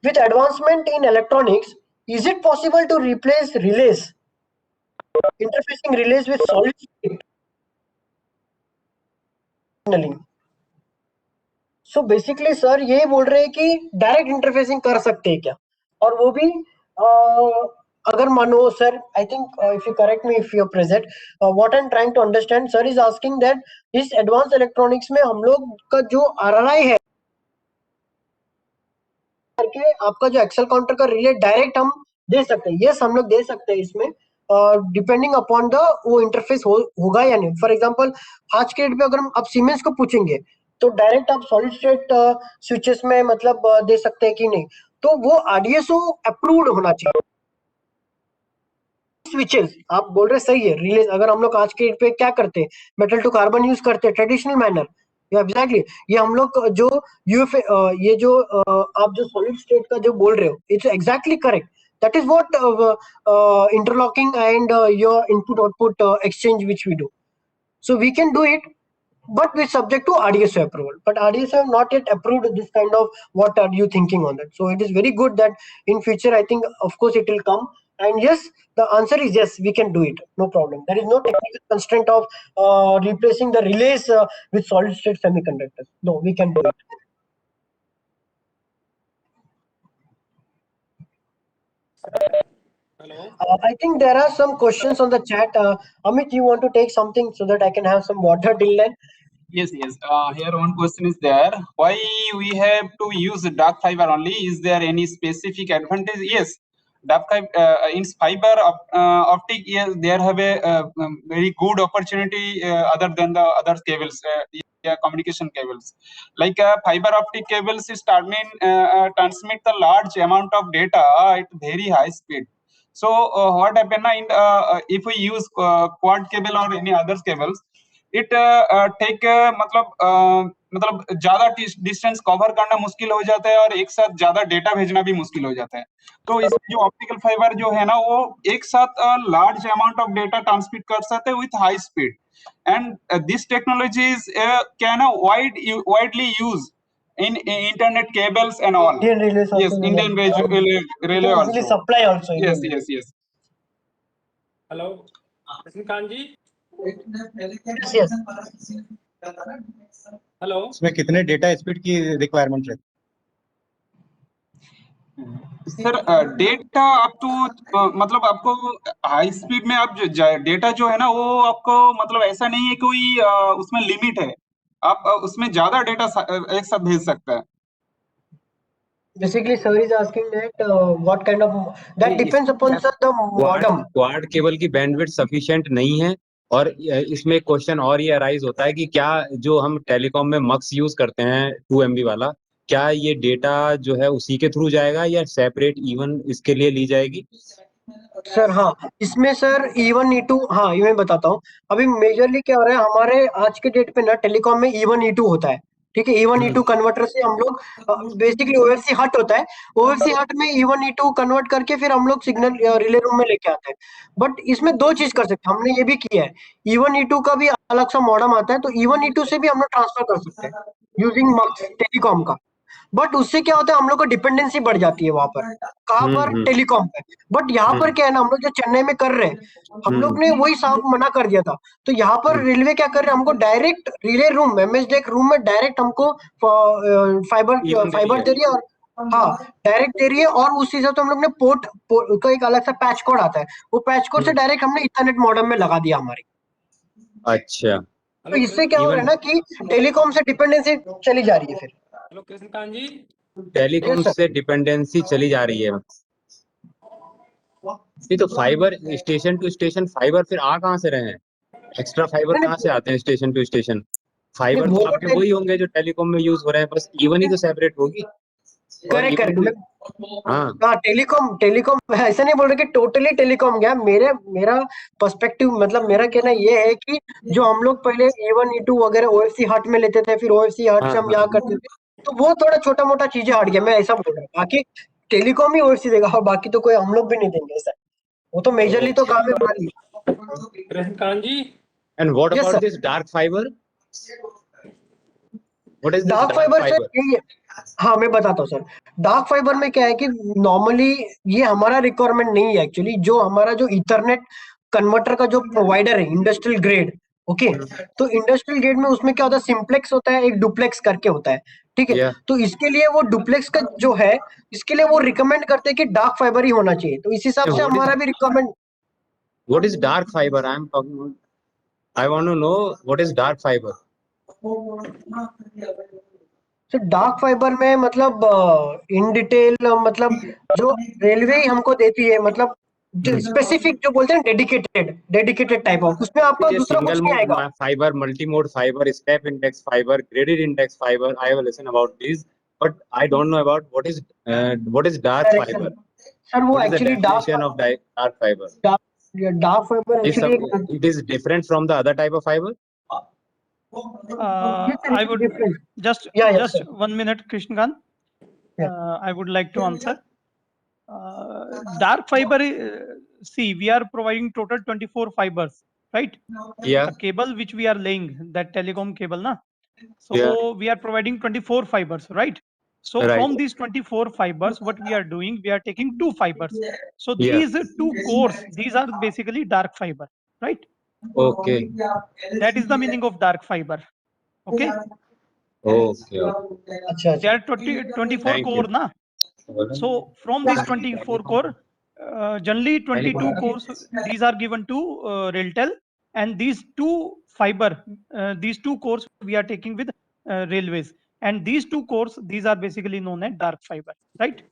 [SPEAKER 3] With advancement in electronics, is it possible to replace relays, interfacing relays with solid state signaling? So basically sir ये बोल रहे हैं कि direct interfacing कर सकते हैं क्या, और वो भी अगर मानो sir, I think if you correct me if you are present, what I am trying to understand sir is asking that इस एडवांस इलेक्ट्रॉनिक्स में हम लोग का जो आरआरआई है करके आपका जो एक्सेल काउंटर का रिले डायरेक्ट हम दे सकते हैं। यस, हम लोग दे सकते हैं इसमें, डिपेंडिंग अपॉन द वो इंटरफेस होगा या नहीं। फॉर एग्जांपल आज के डेट पे अगर हम आप सीमेंस को पूछेंगे तो डायरेक्ट आप सॉलिड स्टेट स्विचेस में मतलब दे सकते हैं कि नहीं, तो वो आरडीएसओ अप्रूव्ड होना चाहिए। स्विचेस आप बोल रहे सही है, रिले अगर हम लोग आज के डेट पे क्या करते हैं, मेटल टू कार्बन यूज करते हैं ट्रेडिशनल मैनर, एग्जैक्टली ये हम लोग जो यूएफ ये जो आप जो सॉलिड स्टेट का जो बोल रहे हो, it's exactly correct. That is what interlocking and your input output exchange which we do. So we can do it, but with subject to RDSO approval. But RDSO have not yet approved this kind of, what are you thinking on that? So it is very good that in future, I think of course it will come. And yes, the answer is yes, we can do it, no problem. There is no technical constraint of replacing the relays with solid state semiconductors. No, we can do it.
[SPEAKER 5] Hello.
[SPEAKER 3] I think there are some questions on the chat. Amit, you want to take something so that I can have some water till then?
[SPEAKER 7] Yes. Here one question is there. Why we have to use dark fiber only? Is there any specific advantage? Yes, dark fiber in fiber optic. Yes, there have a very good opportunity other than the other cables. Communication cables like fiber optic cables is transmit the large amount of data at very high speed. So what happen in if we use quad cable or any other cables, it take मतलब ज्यादा distance cover करना मुश्किल हो जाता है और एक साथ ज्यादा डेटा भेजना भी मुश्किल हो जाता है। तो इसमें जो ऑप्टिकल फाइबर जो है ना वो एक साथ large amount of data transmit कर सकते हैं with high speed, and this technology is can widely use in internet cables and all.
[SPEAKER 3] Indian Railways also.
[SPEAKER 7] Yes, Indian railway also.
[SPEAKER 3] Supply also.
[SPEAKER 7] Yes.
[SPEAKER 5] Hello. Krishnakant ji.
[SPEAKER 3] Yes.
[SPEAKER 5] Hello.
[SPEAKER 8] इसमें कितने data speed की requirement रहती
[SPEAKER 7] sir data आप तो मतलब आपको high speed में आप डेटा जो है ना वो आपको मतलब ऐसा नहीं है कोई उसमें लिमिट है, आप उसमें ज्यादा डेटा एक साथ भेज सकते हैं।
[SPEAKER 3] Basically, sir is asking that what kind of that depends upon sir the modem.
[SPEAKER 9] Quad cable की बैंडविड्थ सफिशिएंट नहीं है, और इसमें क्वेश्चन और ये अराइज होता है कि क्या जो हम टेलीकॉम में मक्स यूज करते हैं 2 MB वाला, क्या ये डेटा जो है उसी के थ्रू जाएगा या सेपरेट इवन इसके लिए ली जाएगी?
[SPEAKER 3] सर हाँ, इसमें सर E1 E2, हाँ ये मैं बताता हूँ। अभी मेजरली क्या हो रहा है हमारे आज के डेट पे ना, टेलीकॉम में E1 E2 होता है, ठीक है। E1 E2 कन्वर्टर से हम लोग बेसिकली OFC हट होता है, OFC हट में E1 E2 कन्वर्ट करके फिर हम लोग सिग्नल रिले रूम में लेके आते हैं। बट इसमें दो चीज कर सकते हैं, हमने ये भी किया है, E1 E2 का भी अलग सा मॉडम आता है, तो E1 E2 से भी हम लोग ट्रांसफर कर सकते हैं यूजिंग टेलीकॉम का। बट उससे क्या होता है, हम लोग को डिपेंडेंसी बढ़ जाती है वहां पर, कहाँ पर, टेलीकॉम पे। बट यहाँ पर क्या है ना, हम लोग जो चेन्नई में कर रहे हैं, हम लोग ने वही साफ मना कर दिया था, तो यहाँ पर रेलवे क्या कर रहे हैं, हमको direct relay room MSDEC room में डायरेक्ट हमको फाइबर दे रही है, और हाँ डायरेक्ट दे रही है, और उस हिसाब से हम लोग ने पोर्ट का एक अलग सा पैच कोड आता है, वो पैच कोड से डायरेक्ट हमने इथरनेट मॉडेम में लगा दिया हमारी।
[SPEAKER 9] अच्छा,
[SPEAKER 3] तो इससे क्या हो रहा है ना कि टेलीकॉम से डिपेंडेंसी चली जा रही है फिर।
[SPEAKER 5] Hello Krishnakant ji.
[SPEAKER 9] Telecom
[SPEAKER 3] Yes, sir.
[SPEAKER 9] से डिपेंडेंसी चली जा रही है। नहीं तो fibre station to station fibre फिर आ कहाँ से रहे हैं? एक्स्ट्रा फाइबर
[SPEAKER 3] नहीं,
[SPEAKER 9] कहाँ से आते हैं स्टेशन टू स्टेशन? फाइबर
[SPEAKER 3] वो
[SPEAKER 9] तो
[SPEAKER 3] तो
[SPEAKER 9] आपके वही होंगे जो टेलीकॉम में यूज हो रहे हैं, बस इवन ही तो सेपरेट होगी। और
[SPEAKER 3] करेक्ट
[SPEAKER 9] इवन
[SPEAKER 3] करेक्ट।
[SPEAKER 9] हाँ
[SPEAKER 3] हाँ, टेलीकॉम टेलीकॉम ऐसा नहीं बोल रहे कि टोटली टेलीकॉम गया। मेरा पर्सपेक्टिव मतलब मेरा कहना ये है कि जो हम लोग पहले A1 E2 वगैरह OFC हट में लेते थे, फिर OFC हट से हम यहाँ करते थे, तो वो थोड़ा छोटा मोटा चीजें हट गया, मैं ऐसा बोल रहा हूँ। बाकी टेलीकॉम ही OFC देगा और बाकी तो कोई हम लोग भी नहीं देंगे ऐसा। वो तो मेजरली तो काम है हमारी।
[SPEAKER 5] Krishnakant ji,
[SPEAKER 9] and what
[SPEAKER 3] Yes,
[SPEAKER 9] about
[SPEAKER 3] sir.
[SPEAKER 9] This dark fibre? What is this
[SPEAKER 3] dark
[SPEAKER 9] dark
[SPEAKER 3] fibre sir
[SPEAKER 9] fibre?
[SPEAKER 3] यही है। हाँ, मैं बताता हूँ सर। डार्क फाइबर में क्या है कि नॉर्मली ये हमारा रिक्वायरमेंट नहीं है एक्चुअली। जो हमारा जो इथरनेट कन्वर्टर का जो प्रोवाइडर है इंडस्ट्रियल ग्रेड, ओके, तो इंडस्ट्रियल ग्रेड में उसमें क्या होता है, सिंप्लेक्स होता है, एक डुप्लेक्स करके होता है, ठीक है।
[SPEAKER 9] Yeah.
[SPEAKER 3] तो इसके लिए वो डुप्लेक्स का जो है, इसके लिए वो रिकमेंड करते हैं कि डार्क फाइबर ही होना चाहिए। तो इस हिसाब से
[SPEAKER 9] What is-
[SPEAKER 3] हमारा भी requirement.
[SPEAKER 9] What is dark fiber? I am talking about. I want to know what is dark fiber.
[SPEAKER 3] तो डार्क फाइबर में मतलब इन डिटेल मतलब जो रेलवे ही हमको देती है, मतलब स्पेसिफिक जो बोलते हैं डेडिकेटेड टाइप ऑफ, उसमें आपका
[SPEAKER 9] ये
[SPEAKER 3] दूसरा
[SPEAKER 9] single
[SPEAKER 3] कुछ नहीं आएगा।
[SPEAKER 9] fiber, multi-mode fiber, step index fiber, graded index fiber. I have listened about these, but I don't know about what is dark
[SPEAKER 3] Correct,
[SPEAKER 9] fiber.
[SPEAKER 3] Sir वो
[SPEAKER 9] What is the
[SPEAKER 3] actually
[SPEAKER 9] definition of dark fiber?
[SPEAKER 3] Dark fibre
[SPEAKER 9] Is
[SPEAKER 3] actually
[SPEAKER 9] it is different from the other type of fiber?
[SPEAKER 2] I would
[SPEAKER 3] different.
[SPEAKER 2] just
[SPEAKER 3] Yeah, yeah,
[SPEAKER 2] just
[SPEAKER 3] sir.
[SPEAKER 2] 1 minute, Krishnakant.
[SPEAKER 3] Yeah.
[SPEAKER 2] I would like to answer. Dark fiber. See, we are providing total 24 fibers, right?
[SPEAKER 9] Yeah.
[SPEAKER 2] The cable which we are laying, that telecom cable, na. So
[SPEAKER 9] Yeah.
[SPEAKER 2] we are providing 24 fibers, right? So
[SPEAKER 9] Right.
[SPEAKER 2] from these 24 fibers, what we are doing, we are taking 2 fibers. So
[SPEAKER 9] Yeah.
[SPEAKER 2] these 2 cores, these are basically dark fiber, right?
[SPEAKER 9] Okay.
[SPEAKER 2] That is the meaning of dark fiber. Okay.
[SPEAKER 9] Okay.
[SPEAKER 3] अच्छा
[SPEAKER 2] There
[SPEAKER 3] अच्छा।
[SPEAKER 2] are 24
[SPEAKER 9] Thank
[SPEAKER 2] core,
[SPEAKER 9] you.
[SPEAKER 2] na. So from these 24 core, generally 22 cores, these are given to Railtel, and these 2 fiber, these 2 cores we are taking with railways, and these 2 cores, these are basically known as dark fiber, right?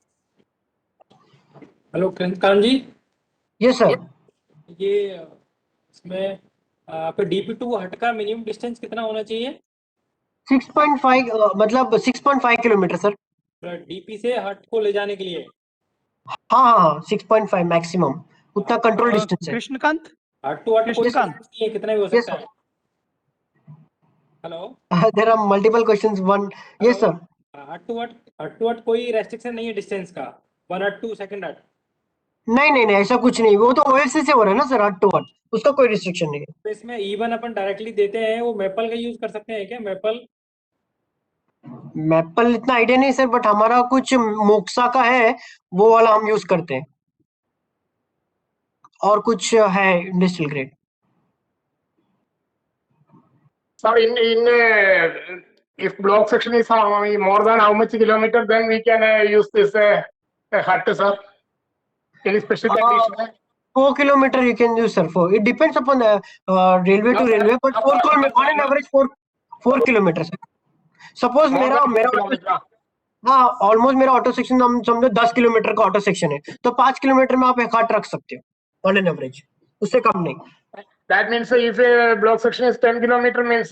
[SPEAKER 5] Hello Krishnakant ji,
[SPEAKER 3] yes sir.
[SPEAKER 5] ये इसमें आपका DP2 हट का minimum distance कितना होना चाहिए?
[SPEAKER 3] 6.5 मतलब 6.5 kilometre sir.
[SPEAKER 5] DP से हट को ले जाने के लिए
[SPEAKER 3] हाँ 6.5 मैक्सिमम, उतना कंट्रोल डिस्टेंस है।
[SPEAKER 2] Krishnakant,
[SPEAKER 5] हट टू हट कोई
[SPEAKER 2] कृष्णकांत।
[SPEAKER 5] distance नहीं है, कितना भी हो
[SPEAKER 3] Yes,
[SPEAKER 5] सकता
[SPEAKER 3] sir.
[SPEAKER 5] है। Hello,
[SPEAKER 3] There are multiple questions. One, yes sir.
[SPEAKER 5] हट टू हट कोई रेस्ट्रिक्शन नहीं है डिस्टेंस का, 1 हट टू सेकंड हट।
[SPEAKER 3] नहीं ऐसा कुछ नहीं, वो तो OFC से हो रहा है ना सर, हट टू हट, उसका कोई रिस्ट्रिक्शन नहीं है।
[SPEAKER 5] तो इसमें इवन अपन डायरेक्टली देते हैं, वो मैपल का यूज कर सकते हैं क्या?
[SPEAKER 3] मैपल इतना आइडिया नहीं सर, बट हमारा कुछ मोक्सा का है, वो वाला हम यूज करते हैं, और कुछ है industrial grade.
[SPEAKER 10] Sir, if block section is more than how much kilometer, then we can use this hut, sir. Any special condition?
[SPEAKER 3] 4 kilometer you can use sir. It depends upon the railway to railway, but 4 kilometer on an average 4 kilometers. Suppose मेरा हाँ almost मेरा auto section हम समझो 10 kilometre का auto section है, तो 5 kilometre में आप एक हट रख सकते हो ऑन एन एवरेज, उससे कम नहीं।
[SPEAKER 10] That means if a block section is 10 kilometer means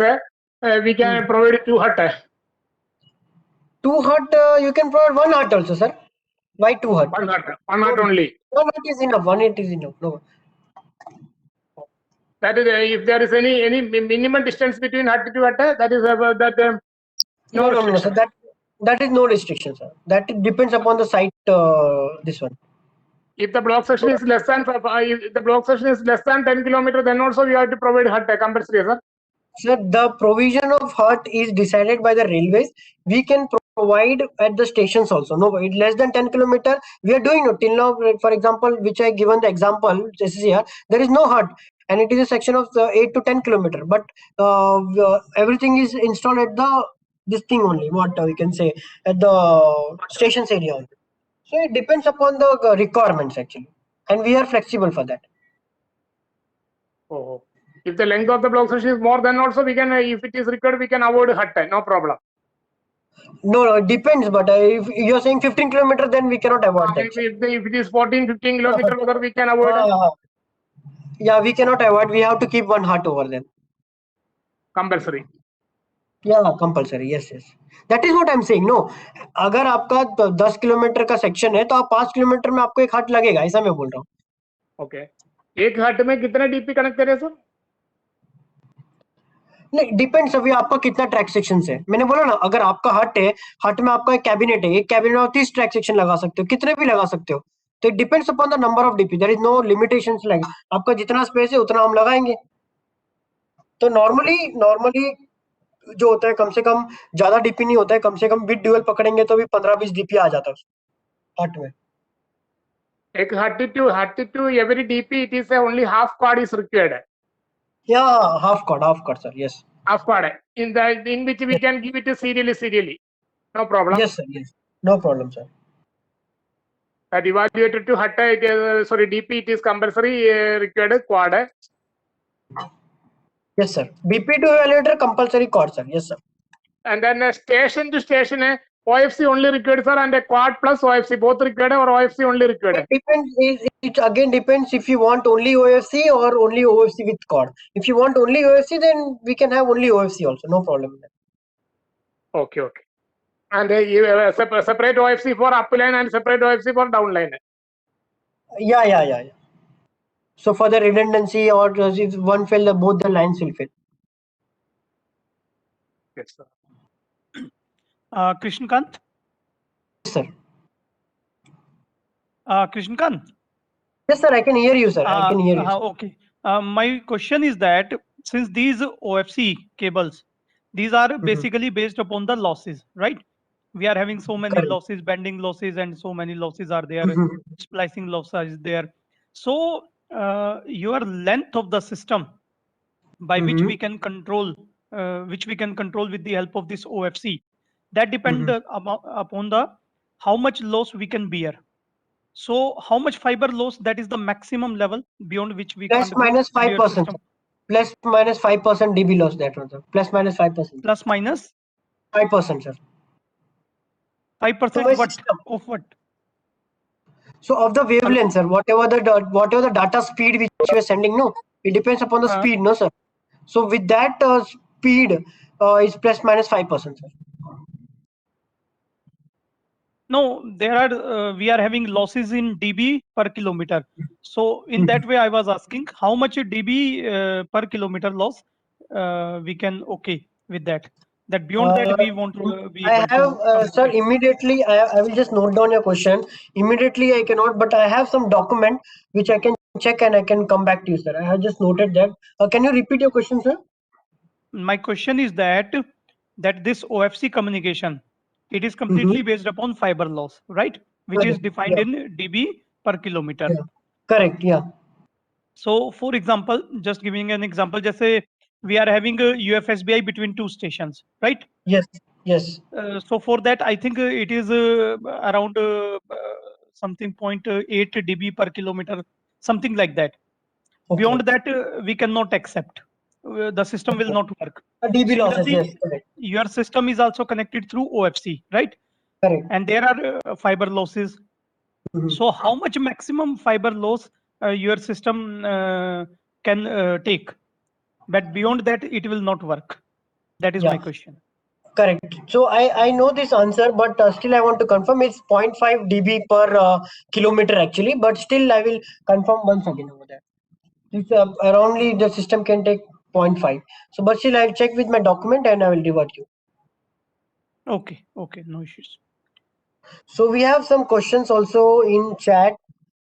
[SPEAKER 10] we can provide 2 hut.
[SPEAKER 3] 2 hut you can provide 1 hut also sir. Why 2 hut?
[SPEAKER 10] 1 hut only.
[SPEAKER 3] 1 hut is enough. 1 hut is enough. No.
[SPEAKER 10] That is if there is any minimum distance between hut to hut, that is that
[SPEAKER 3] No sir. That is no restriction sir. That depends upon the site. This one.
[SPEAKER 10] If the block section is less than 10 kilometer, then also we have to provide hut compulsory, sir.
[SPEAKER 3] Sir, the provision of hut is decided by the railways. We can provide at the stations also. No, it less than 10 kilometer. We are doing it till now. For example, which I given the example, this is here. There is no hut, and it is a section of 8 to 10 kilometer. But everything is installed at the this thing only. What we can say at the stations area only. So it depends upon the requirements actually, and we are flexible for that.
[SPEAKER 10] Oh. If the length of the block section is more, then also we can, if it is required, we can avoid hut, no problem.
[SPEAKER 3] No, it depends. But if you're saying 15 kilometer, then we cannot avoid that.
[SPEAKER 10] If it is 14, 15 kilometer, whether we can avoid it?
[SPEAKER 3] Yeah, we cannot avoid. We have to keep one hut over there.
[SPEAKER 10] Compulsory.
[SPEAKER 3] Yeah, compulsory. Yes, yes. That is what I'm saying. No, अगर आपका 10 kilometre का section है तो आप 5 kilometre में आपको एक हट लगेगा, ऐसा मैं बोल रहा हूँ.
[SPEAKER 10] ओके, एक हट में कितने डीपी कनेक्ट करें सर?
[SPEAKER 3] नहीं, डिपेंड्स अभी आपका कितना ट्रैक सेक्शन है. मैंने बोला ना, अगर आपका हट है, हट में आपका एक कैबिनेट है, एक कैबिनेट में 30 ट्रैक सेक्शन लगा सकते हो, कितने भी लगा सकते हो. तो it depends upon the number of DP. There is no limitations. Like आपका जितना स्पेस है उतना हम लगाएंगे. तो नॉर्मली जो होता है, कम से कम ज्यादा डीपी नहीं होता है. कम से कम विद ड्यूअल पकड़ेंगे तो भी 15-20 डीपी आ जाता है हट में.
[SPEAKER 10] एक hut to every DP it is only half quad is required.
[SPEAKER 3] या half quad sir. Yes,
[SPEAKER 10] half quad in which we can give it serially. No problem.
[SPEAKER 3] yes sir. Yes, no problem sir.
[SPEAKER 10] That evaluated to hut it is, sorry, DP it is compulsory required quad.
[SPEAKER 3] Yes sir. BP to evaluator compulsory quad sir. Yes sir.
[SPEAKER 10] And then station to station OFC only required sir, and a quad plus OFC both required or OFC only required?
[SPEAKER 3] It depends. It again depends if you want only OFC or only OFC with quad. If you want only OFC, then we can have only OFC also. No problem.
[SPEAKER 10] Okay. And you have a separate OFC for upline and separate OFC for downline.
[SPEAKER 3] Yeah. So for the redundancy, or if one fail, both the lines will fail.
[SPEAKER 10] Yes sir.
[SPEAKER 2] Krishnakant?
[SPEAKER 3] Yes sir.
[SPEAKER 2] Krishnakant?
[SPEAKER 3] Yes sir, I can hear you sir. I can hear you.
[SPEAKER 2] Okay. My question is that since these OFC cables, these are basically based upon the losses, right? We are having so many
[SPEAKER 3] Correct.
[SPEAKER 2] losses, bending losses, and so many losses are there, splicing losses is there. So your length of the system by which we can control, with the help of this OFC, that depend upon the how much loss we can bear. So how much fiber loss, that is the maximum level beyond which we
[SPEAKER 3] Plus
[SPEAKER 2] can't go
[SPEAKER 3] minus
[SPEAKER 2] with your
[SPEAKER 3] 5%.
[SPEAKER 2] system.
[SPEAKER 3] Plus minus 5% dB loss, that was plus minus 5%.
[SPEAKER 2] Plus minus
[SPEAKER 3] 5% sir.
[SPEAKER 2] 5% what? Of what?
[SPEAKER 3] So of the wavelength sir, whatever the data speed which you are sending, no, it depends upon the speed, no sir. So with that speed is plus minus 5% sir.
[SPEAKER 2] No, there are we are having losses in dB per kilometer. So in that way, I was asking how much dB per kilometer loss we can okay with that. That beyond that we want to be
[SPEAKER 3] I
[SPEAKER 2] able
[SPEAKER 3] have
[SPEAKER 2] to
[SPEAKER 3] sir, immediately I will just note down your question. Immediately I cannot, but I have some document which I can check and I can come back to you sir. I have just noted that. Can you repeat your question sir?
[SPEAKER 2] My question is that this OFC communication, it is completely based upon fiber loss, right? Which is defined in dB per kilometer.
[SPEAKER 3] Yeah. Correct, yeah.
[SPEAKER 2] So for example, just giving an example, just say we are having a UFSBI between two stations, right?
[SPEAKER 3] Yes.
[SPEAKER 2] So for that, I think it is around something 0.8 dB per kilometer, something like that.
[SPEAKER 3] Okay.
[SPEAKER 2] Beyond that, we cannot accept. The system will not work.
[SPEAKER 3] dB losses,
[SPEAKER 2] Similarly,
[SPEAKER 3] yes, correct.
[SPEAKER 2] your system is also connected through OFC, right?
[SPEAKER 3] Correct.
[SPEAKER 2] And there are fiber losses. So how much maximum fiber loss your system can take? But beyond that, it will not work. That is my question.
[SPEAKER 3] Correct. So I know this answer, but still I want to confirm it's 0.5 dB per kilometer actually, but still I will confirm once again over there. It's around the system can take 0.5. So, but still I'll check with my document and I will revert you.
[SPEAKER 2] Okay, no issues.
[SPEAKER 3] So we have some questions also in chat.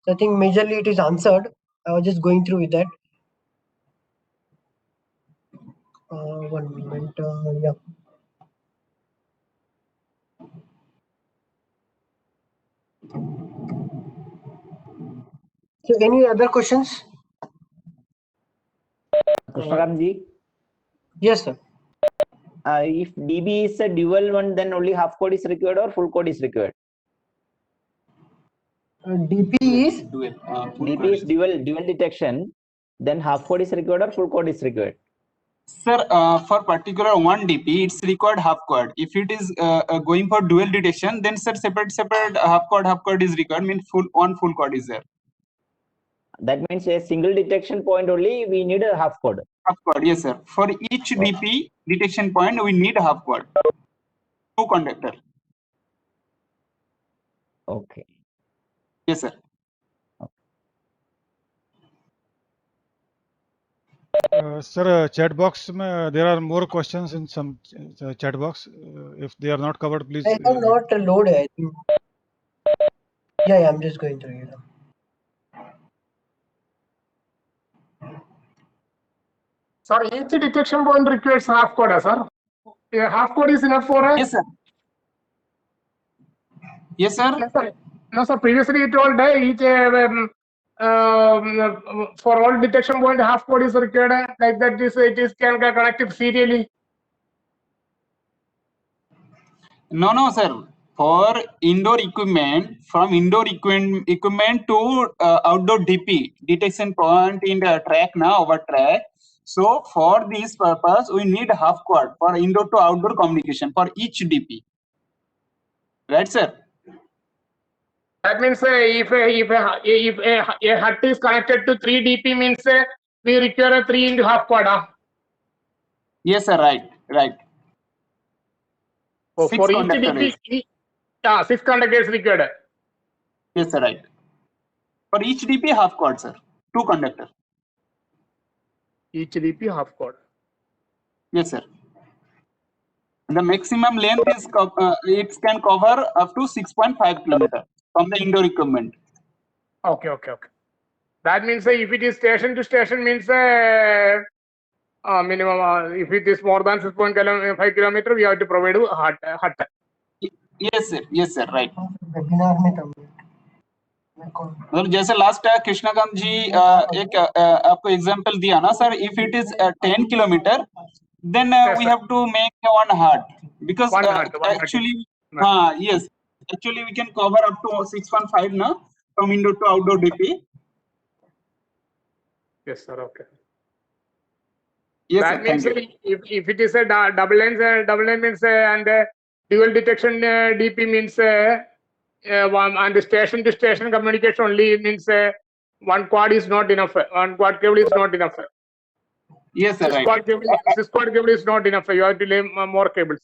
[SPEAKER 3] I think majorly it is answered. I was just going through with that. 1 moment. Yeah. So any other questions?
[SPEAKER 11] Krishnakant ji?
[SPEAKER 3] Yes, sir.
[SPEAKER 11] If DB is a dual one, then only half code is required or full code is required?
[SPEAKER 3] DB is
[SPEAKER 11] DB is dual detection, then half code is required or full code is required?
[SPEAKER 7] Sir, for particular one DP, it's required half quad. If it is going for dual detection, then sir separate half quad is required. Means one full quad is there.
[SPEAKER 11] That means a single detection point only we need a half quad.
[SPEAKER 7] Half quad, yes sir. For each DP detection point, we need a half quad. 2 conductor.
[SPEAKER 11] Okay.
[SPEAKER 7] Yes sir.
[SPEAKER 1] Sir, chat box में there are more questions in some chat box. If they are not covered, please.
[SPEAKER 3] I have not loaded. I think. Yeah, I'm just going through it.
[SPEAKER 10] Sir, each detection point requires half quad, sir. Yeah, half quad is enough for us.
[SPEAKER 7] Yes sir. Yes sir.
[SPEAKER 10] No, sir. No, sir. Previously, you told each for all detection point half quad is required. Like that, it is can get connected serially.
[SPEAKER 7] No, sir. For indoor equipment, from indoor equipment to outdoor DP detection point in the track now over track. So for this purpose, we need half quad for indoor to outdoor communication for each DP. Right, sir?
[SPEAKER 10] That means if a hut is connected to 3 DP means we require a 3 into half quad.
[SPEAKER 7] Yes, sir. Right.
[SPEAKER 10] So
[SPEAKER 7] 6
[SPEAKER 10] for each
[SPEAKER 7] conductor
[SPEAKER 10] DP, 6 conductors required.
[SPEAKER 7] Yes, sir. Right. For each DP, half quad, sir. 2 conductor.
[SPEAKER 10] Each DP half quad.
[SPEAKER 7] Yes, sir. The maximum length is it can cover up to 6.5 kilometer from the indoor equipment.
[SPEAKER 10] Okay. That means if it is station to station means minimum. If it is more than 6.5 kilometer, we have to provide a hut.
[SPEAKER 7] Yes, sir. Right. और जैसे last Krishnakant जी एक आपको example दिया ना sir, if it is 10 kilometre then we have to make one hut because actually actually we can cover up to 6.5 now from indoor to outdoor DP.
[SPEAKER 10] Yes, sir. Okay.
[SPEAKER 7] Yes,
[SPEAKER 10] that
[SPEAKER 7] sir,
[SPEAKER 10] means if it is a double lane means and dual detection DP means and station to station communication only means one quad is not enough. One quad cable is not enough.
[SPEAKER 7] Yes, sir. Right.
[SPEAKER 10] This quad cable is not enough. You have to lay more cables.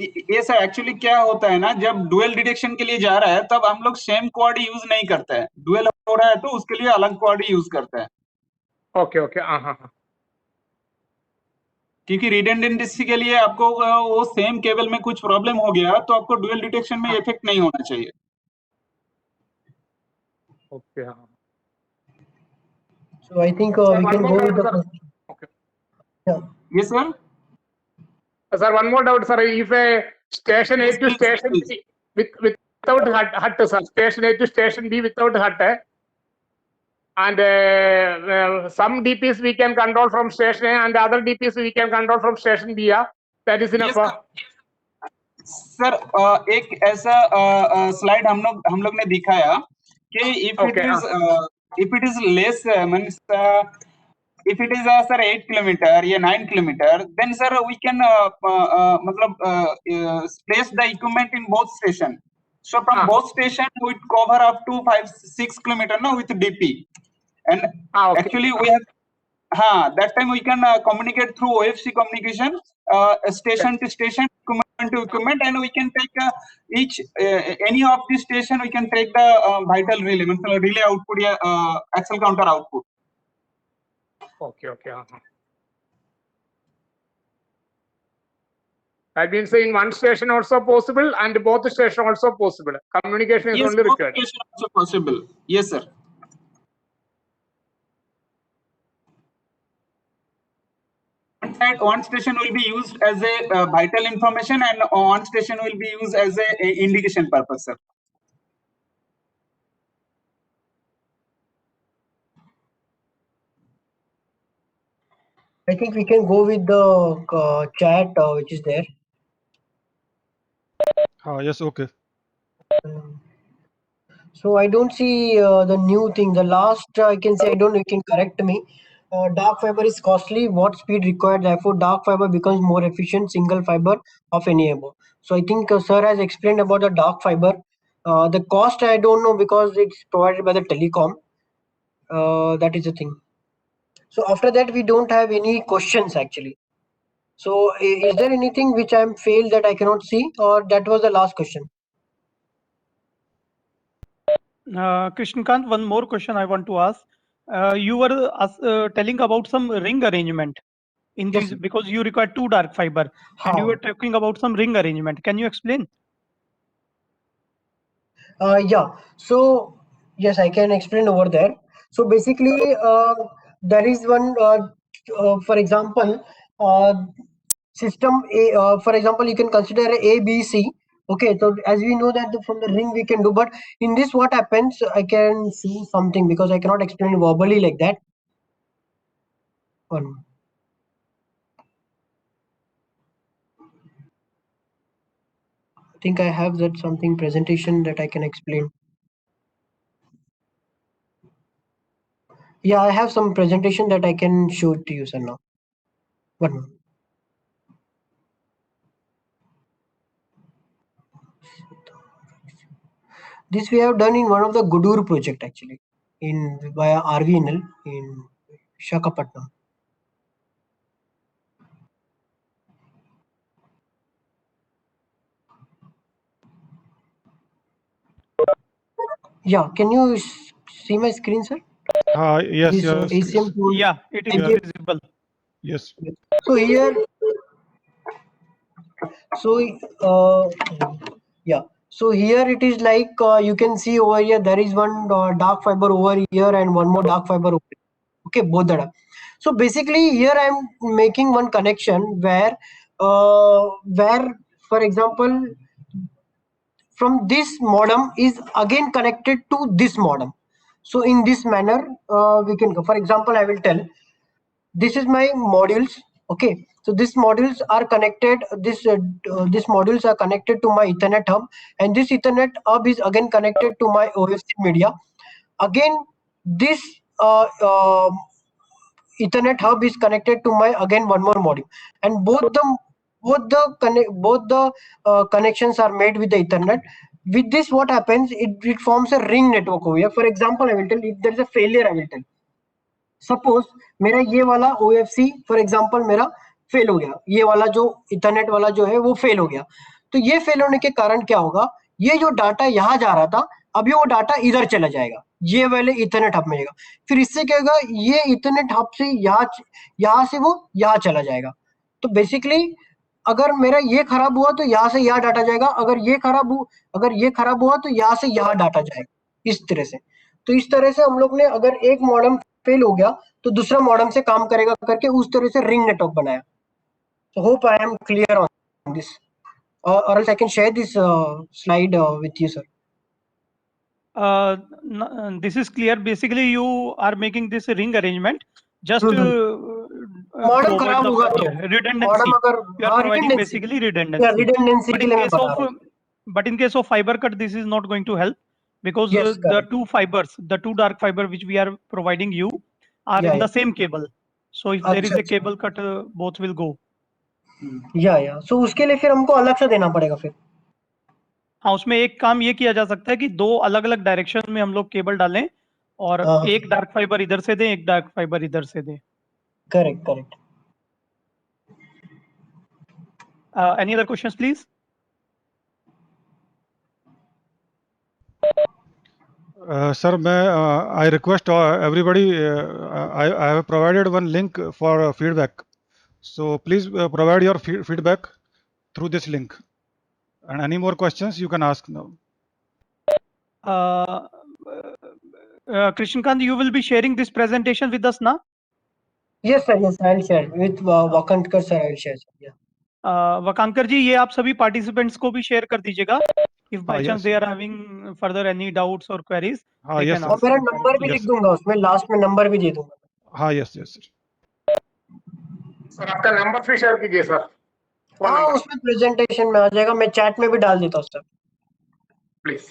[SPEAKER 7] ये sir actually क्या होता है ना, जब dual detection के लिए जा रहा है तब हम लोग सेम क्वाड यूज नहीं करते हैं. डुअल हो रहा है तो उसके लिए अलग क्वाड यूज करते हैं.
[SPEAKER 10] ओके.
[SPEAKER 7] क्योंकि रिडंडेंसी के लिए आपको वो सेम केबल में कुछ प्रॉब्लम हो गया तो आपको डुअल डिटेक्शन में इफेक्ट नहीं होना चाहिए.
[SPEAKER 10] Okay.
[SPEAKER 3] So I think we can go with the.
[SPEAKER 10] Okay.
[SPEAKER 3] Yeah.
[SPEAKER 7] Yes, sir.
[SPEAKER 10] Sir, one more doubt, sir. If a station A to station B without hut, sir. Station A to station B without hut, and some DPs we can control from station A, and other DPs we can control from station B. That is enough.
[SPEAKER 7] Sir, एक ऐसा slide हम लोग ने दिखाया कि if it is less means if it is sir 8 kilometer या 9 kilometer, then sir we can मतलब place the equipment in both station. So from both station we cover up to 5-6 kilometer now with DP, and actually we have that time we can communicate through OFC communication, station to station, equipment to equipment, and we can take each any of the station we can take the vital relay, मतलब relay output या axle counter output.
[SPEAKER 10] Okay. That means in one station also possible and both station also possible. Communication is only required.
[SPEAKER 7] Yes, also possible. Yes, sir. One station will be used as a vital information, and one station will be used as a indication purpose, sir.
[SPEAKER 3] I think we can go with the chat which is there.
[SPEAKER 1] Yes, okay.
[SPEAKER 3] So I don't see the new thing. The last I can say, I don't know, you can correct me. dark fiber is costly. What speed required? Therefore, dark fiber becomes more efficient single fiber of any above. So I think sir has explained about the dark fiber. The cost I don't know because it's provided by the telecom. That is the thing. So after that, we don't have any questions actually. So is there anything which I'm failed that I cannot see, or that was the last question?
[SPEAKER 2] Krishnakant, one more question I want to ask. You were telling about some ring arrangement in
[SPEAKER 3] Yes.
[SPEAKER 2] these because you require two dark fiber, and you
[SPEAKER 3] How?
[SPEAKER 2] were talking about some ring arrangement. Can you explain?
[SPEAKER 3] Yeah. So yes, I can explain over there. So basically, there is one. For example, system A. For example, you can consider A, B, C. Okay. So as we know that from the ring we can do, but in this, what happens? I can see something because I cannot explain verbally like that. One. I think I have that something presentation that I can explain. Yeah, I have some presentation that I can show it to you, sir, now. One moment. This we have done in one of the Gudur project actually, in via RVNL in Shakapatnam. Yeah, can you see my screen, sir?
[SPEAKER 1] Yes,
[SPEAKER 3] This
[SPEAKER 1] yes,
[SPEAKER 3] ACM tool.
[SPEAKER 2] Yeah, it is
[SPEAKER 1] Yeah.
[SPEAKER 2] visible.
[SPEAKER 1] yes.
[SPEAKER 3] So here, yeah. So here it is like you can see over here there is one dark fiber over here and one more dark fiber over here. Okay, both that are. So basically here I am making one connection where for example from this modem is again connected to this modem. So in this manner we can go. For example, I will tell this is my modules. Okay, so these modules are connected. These modules are connected to my Ethernet hub, and this Ethernet hub is again connected to my OFC media. Again, this Ethernet hub is connected to my again one more module, and both the connections are made with the Ethernet. With this, what happens? It forms a ring network over here. For example, I will tell if there is a failure. I will tell. Suppose मेरा ये वाला OFC for example मेरा fail हो गया, ये वाला जो Ethernet वाला जो है वो फेल हो गया, तो ये फेल होने के कारण क्या होगा, ये जो डाटा यहाँ जा रहा था अभी वो डाटा इधर चला जाएगा, ये वाले इथरनेट हब में जाएगा, फिर इससे क्या होगा, ये इथरनेट हब से यहाँ से वो यहाँ चला जाएगा। तो बेसिकली अगर मेरा ये खराब हुआ तो यहाँ से यहाँ डाटा जाएगा, अगर ये खराब हुआ तो यहाँ से यहाँ डाटा जाएगा, इस तरह से। तो इस तरह से हम लोग ने अगर एक मॉडेम फेल हो गया तो दूसरा मॉडेम से काम करेगा करके उस तरह से रिंग नेटवर्क बनाया। So hope I am clear on this, or else I can share this slide with you, sir.
[SPEAKER 2] This is clear. Basically, you are making this ring arrangement just
[SPEAKER 3] modem खराब होगा तो
[SPEAKER 2] redundancy.
[SPEAKER 3] Modem अगर
[SPEAKER 2] You are providing
[SPEAKER 3] redundancy,
[SPEAKER 2] basically
[SPEAKER 3] yeah,
[SPEAKER 2] redundancy.
[SPEAKER 3] redundancy
[SPEAKER 2] But
[SPEAKER 3] के
[SPEAKER 2] in
[SPEAKER 3] लिए मैं
[SPEAKER 2] case
[SPEAKER 3] बता
[SPEAKER 2] of
[SPEAKER 3] रहा हूँ।
[SPEAKER 2] but in case of fiber cut, this is not going to help because
[SPEAKER 3] Yes,
[SPEAKER 2] the
[SPEAKER 3] correct.
[SPEAKER 2] two fibers, the two dark fiber which we are providing you, are
[SPEAKER 3] Yeah,
[SPEAKER 2] in the
[SPEAKER 3] yeah.
[SPEAKER 2] same cable. So if there is
[SPEAKER 3] अच्छा
[SPEAKER 2] a cable cut, both will go.
[SPEAKER 3] या सो उसके लिए फिर हमको अलग से देना पड़ेगा फिर।
[SPEAKER 2] हाँ, उसमें एक काम ये किया जा सकता है कि दो अलग अलग डायरेक्शन में हम लोग केबल डालें और
[SPEAKER 3] हाँ,
[SPEAKER 2] एक डार्क फाइबर इधर से दें, एक डार्क फाइबर इधर से दें।
[SPEAKER 3] Correct correct.
[SPEAKER 2] Any other questions, please?
[SPEAKER 1] Sir, I request everybody. I have provided one link for feedback. So please provide your feedback through this link. And any more questions you can ask now.
[SPEAKER 2] Krishnakant, you will be sharing this presentation with us now?
[SPEAKER 3] Yes sir, yes, I will share with Wakankar sir. I will share, sir. Yeah.
[SPEAKER 2] वकांकर जी, ये आप सभी participants को भी share कर दीजिएगा। If by chance
[SPEAKER 1] yes.
[SPEAKER 2] they are having further any doubts or queries, they
[SPEAKER 1] yes,
[SPEAKER 2] can
[SPEAKER 1] sir.
[SPEAKER 2] ask.
[SPEAKER 3] और मेरा number भी
[SPEAKER 1] Yes.
[SPEAKER 3] लिख दूंगा उसमें, लास्ट में नंबर भी दे दूंगा।
[SPEAKER 1] हाँ, yes, yes, sir.
[SPEAKER 10] सर आपका नंबर फिर शेयर कीजिए सर।
[SPEAKER 3] हाँ, उसमें प्रेजेंटेशन में आ जाएगा, मैं चैट में भी डाल देता हूँ sir,
[SPEAKER 10] please.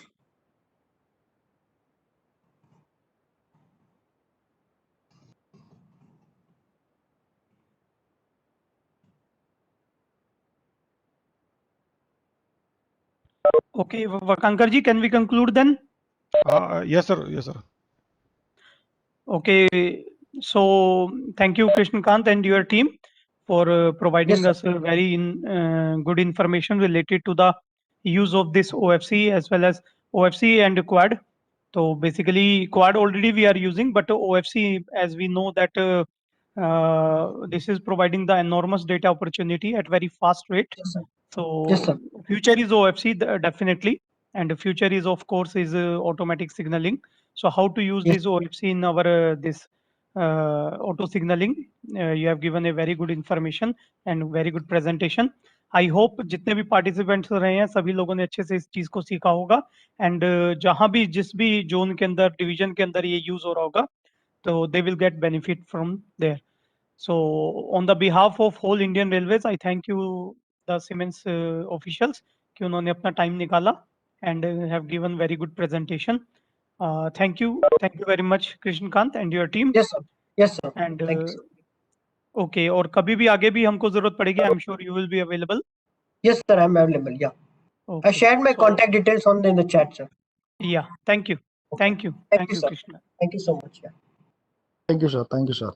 [SPEAKER 2] Okay, Vakankar ji, can we conclude then?
[SPEAKER 1] Yes, sir. Yes, sir.
[SPEAKER 2] Okay, so thank you, Krishnakant, and your team for providing
[SPEAKER 3] Yes,
[SPEAKER 2] us very good information related to the use of this OFC as well as OFC and Quad. So basically, Quad already we are using, but OFC, as we know that this is providing the enormous data opportunity at very fast rate.
[SPEAKER 3] yes, sir.
[SPEAKER 2] So
[SPEAKER 3] Yes, sir.
[SPEAKER 2] future is OFC definitely, and the future is of course is automatic signaling. So how to use
[SPEAKER 3] Yes.
[SPEAKER 2] this OFC in our this auto signaling? You have given a very good information and very good presentation. I hope जितने भी participants रहे हैं सभी लोगों ने अच्छे से इस चीज को सीखा होगा एंड जहां भी जिस भी जोन के अंदर डिवीजन के अंदर ये यूज हो रहा होगा तो they will get benefit from there. So on the behalf of whole Indian Railways, I thank you the Siemens officials कि उन्होंने अपना टाइम निकाला and have given very good presentation. Thank you very much Krishnakant and your team.
[SPEAKER 3] Yes, sir. Yes, sir.
[SPEAKER 2] And
[SPEAKER 3] Thank you, sir.
[SPEAKER 2] okay, और कभी भी आगे भी हमको जरूरत पड़ेगी, I'm sure you will be available.
[SPEAKER 3] Yes, sir. I'm available. Yeah.
[SPEAKER 2] Okay.
[SPEAKER 3] I shared my
[SPEAKER 2] So,
[SPEAKER 3] contact details in the chat, sir.
[SPEAKER 2] yeah, thank you.
[SPEAKER 3] Okay.
[SPEAKER 2] Thank you.
[SPEAKER 3] Thank
[SPEAKER 2] Thank
[SPEAKER 3] you,
[SPEAKER 2] you,
[SPEAKER 3] sir.
[SPEAKER 2] Krishna.
[SPEAKER 3] Thank you so much. Yeah.
[SPEAKER 8] Thank you, sir. Thank you, sir.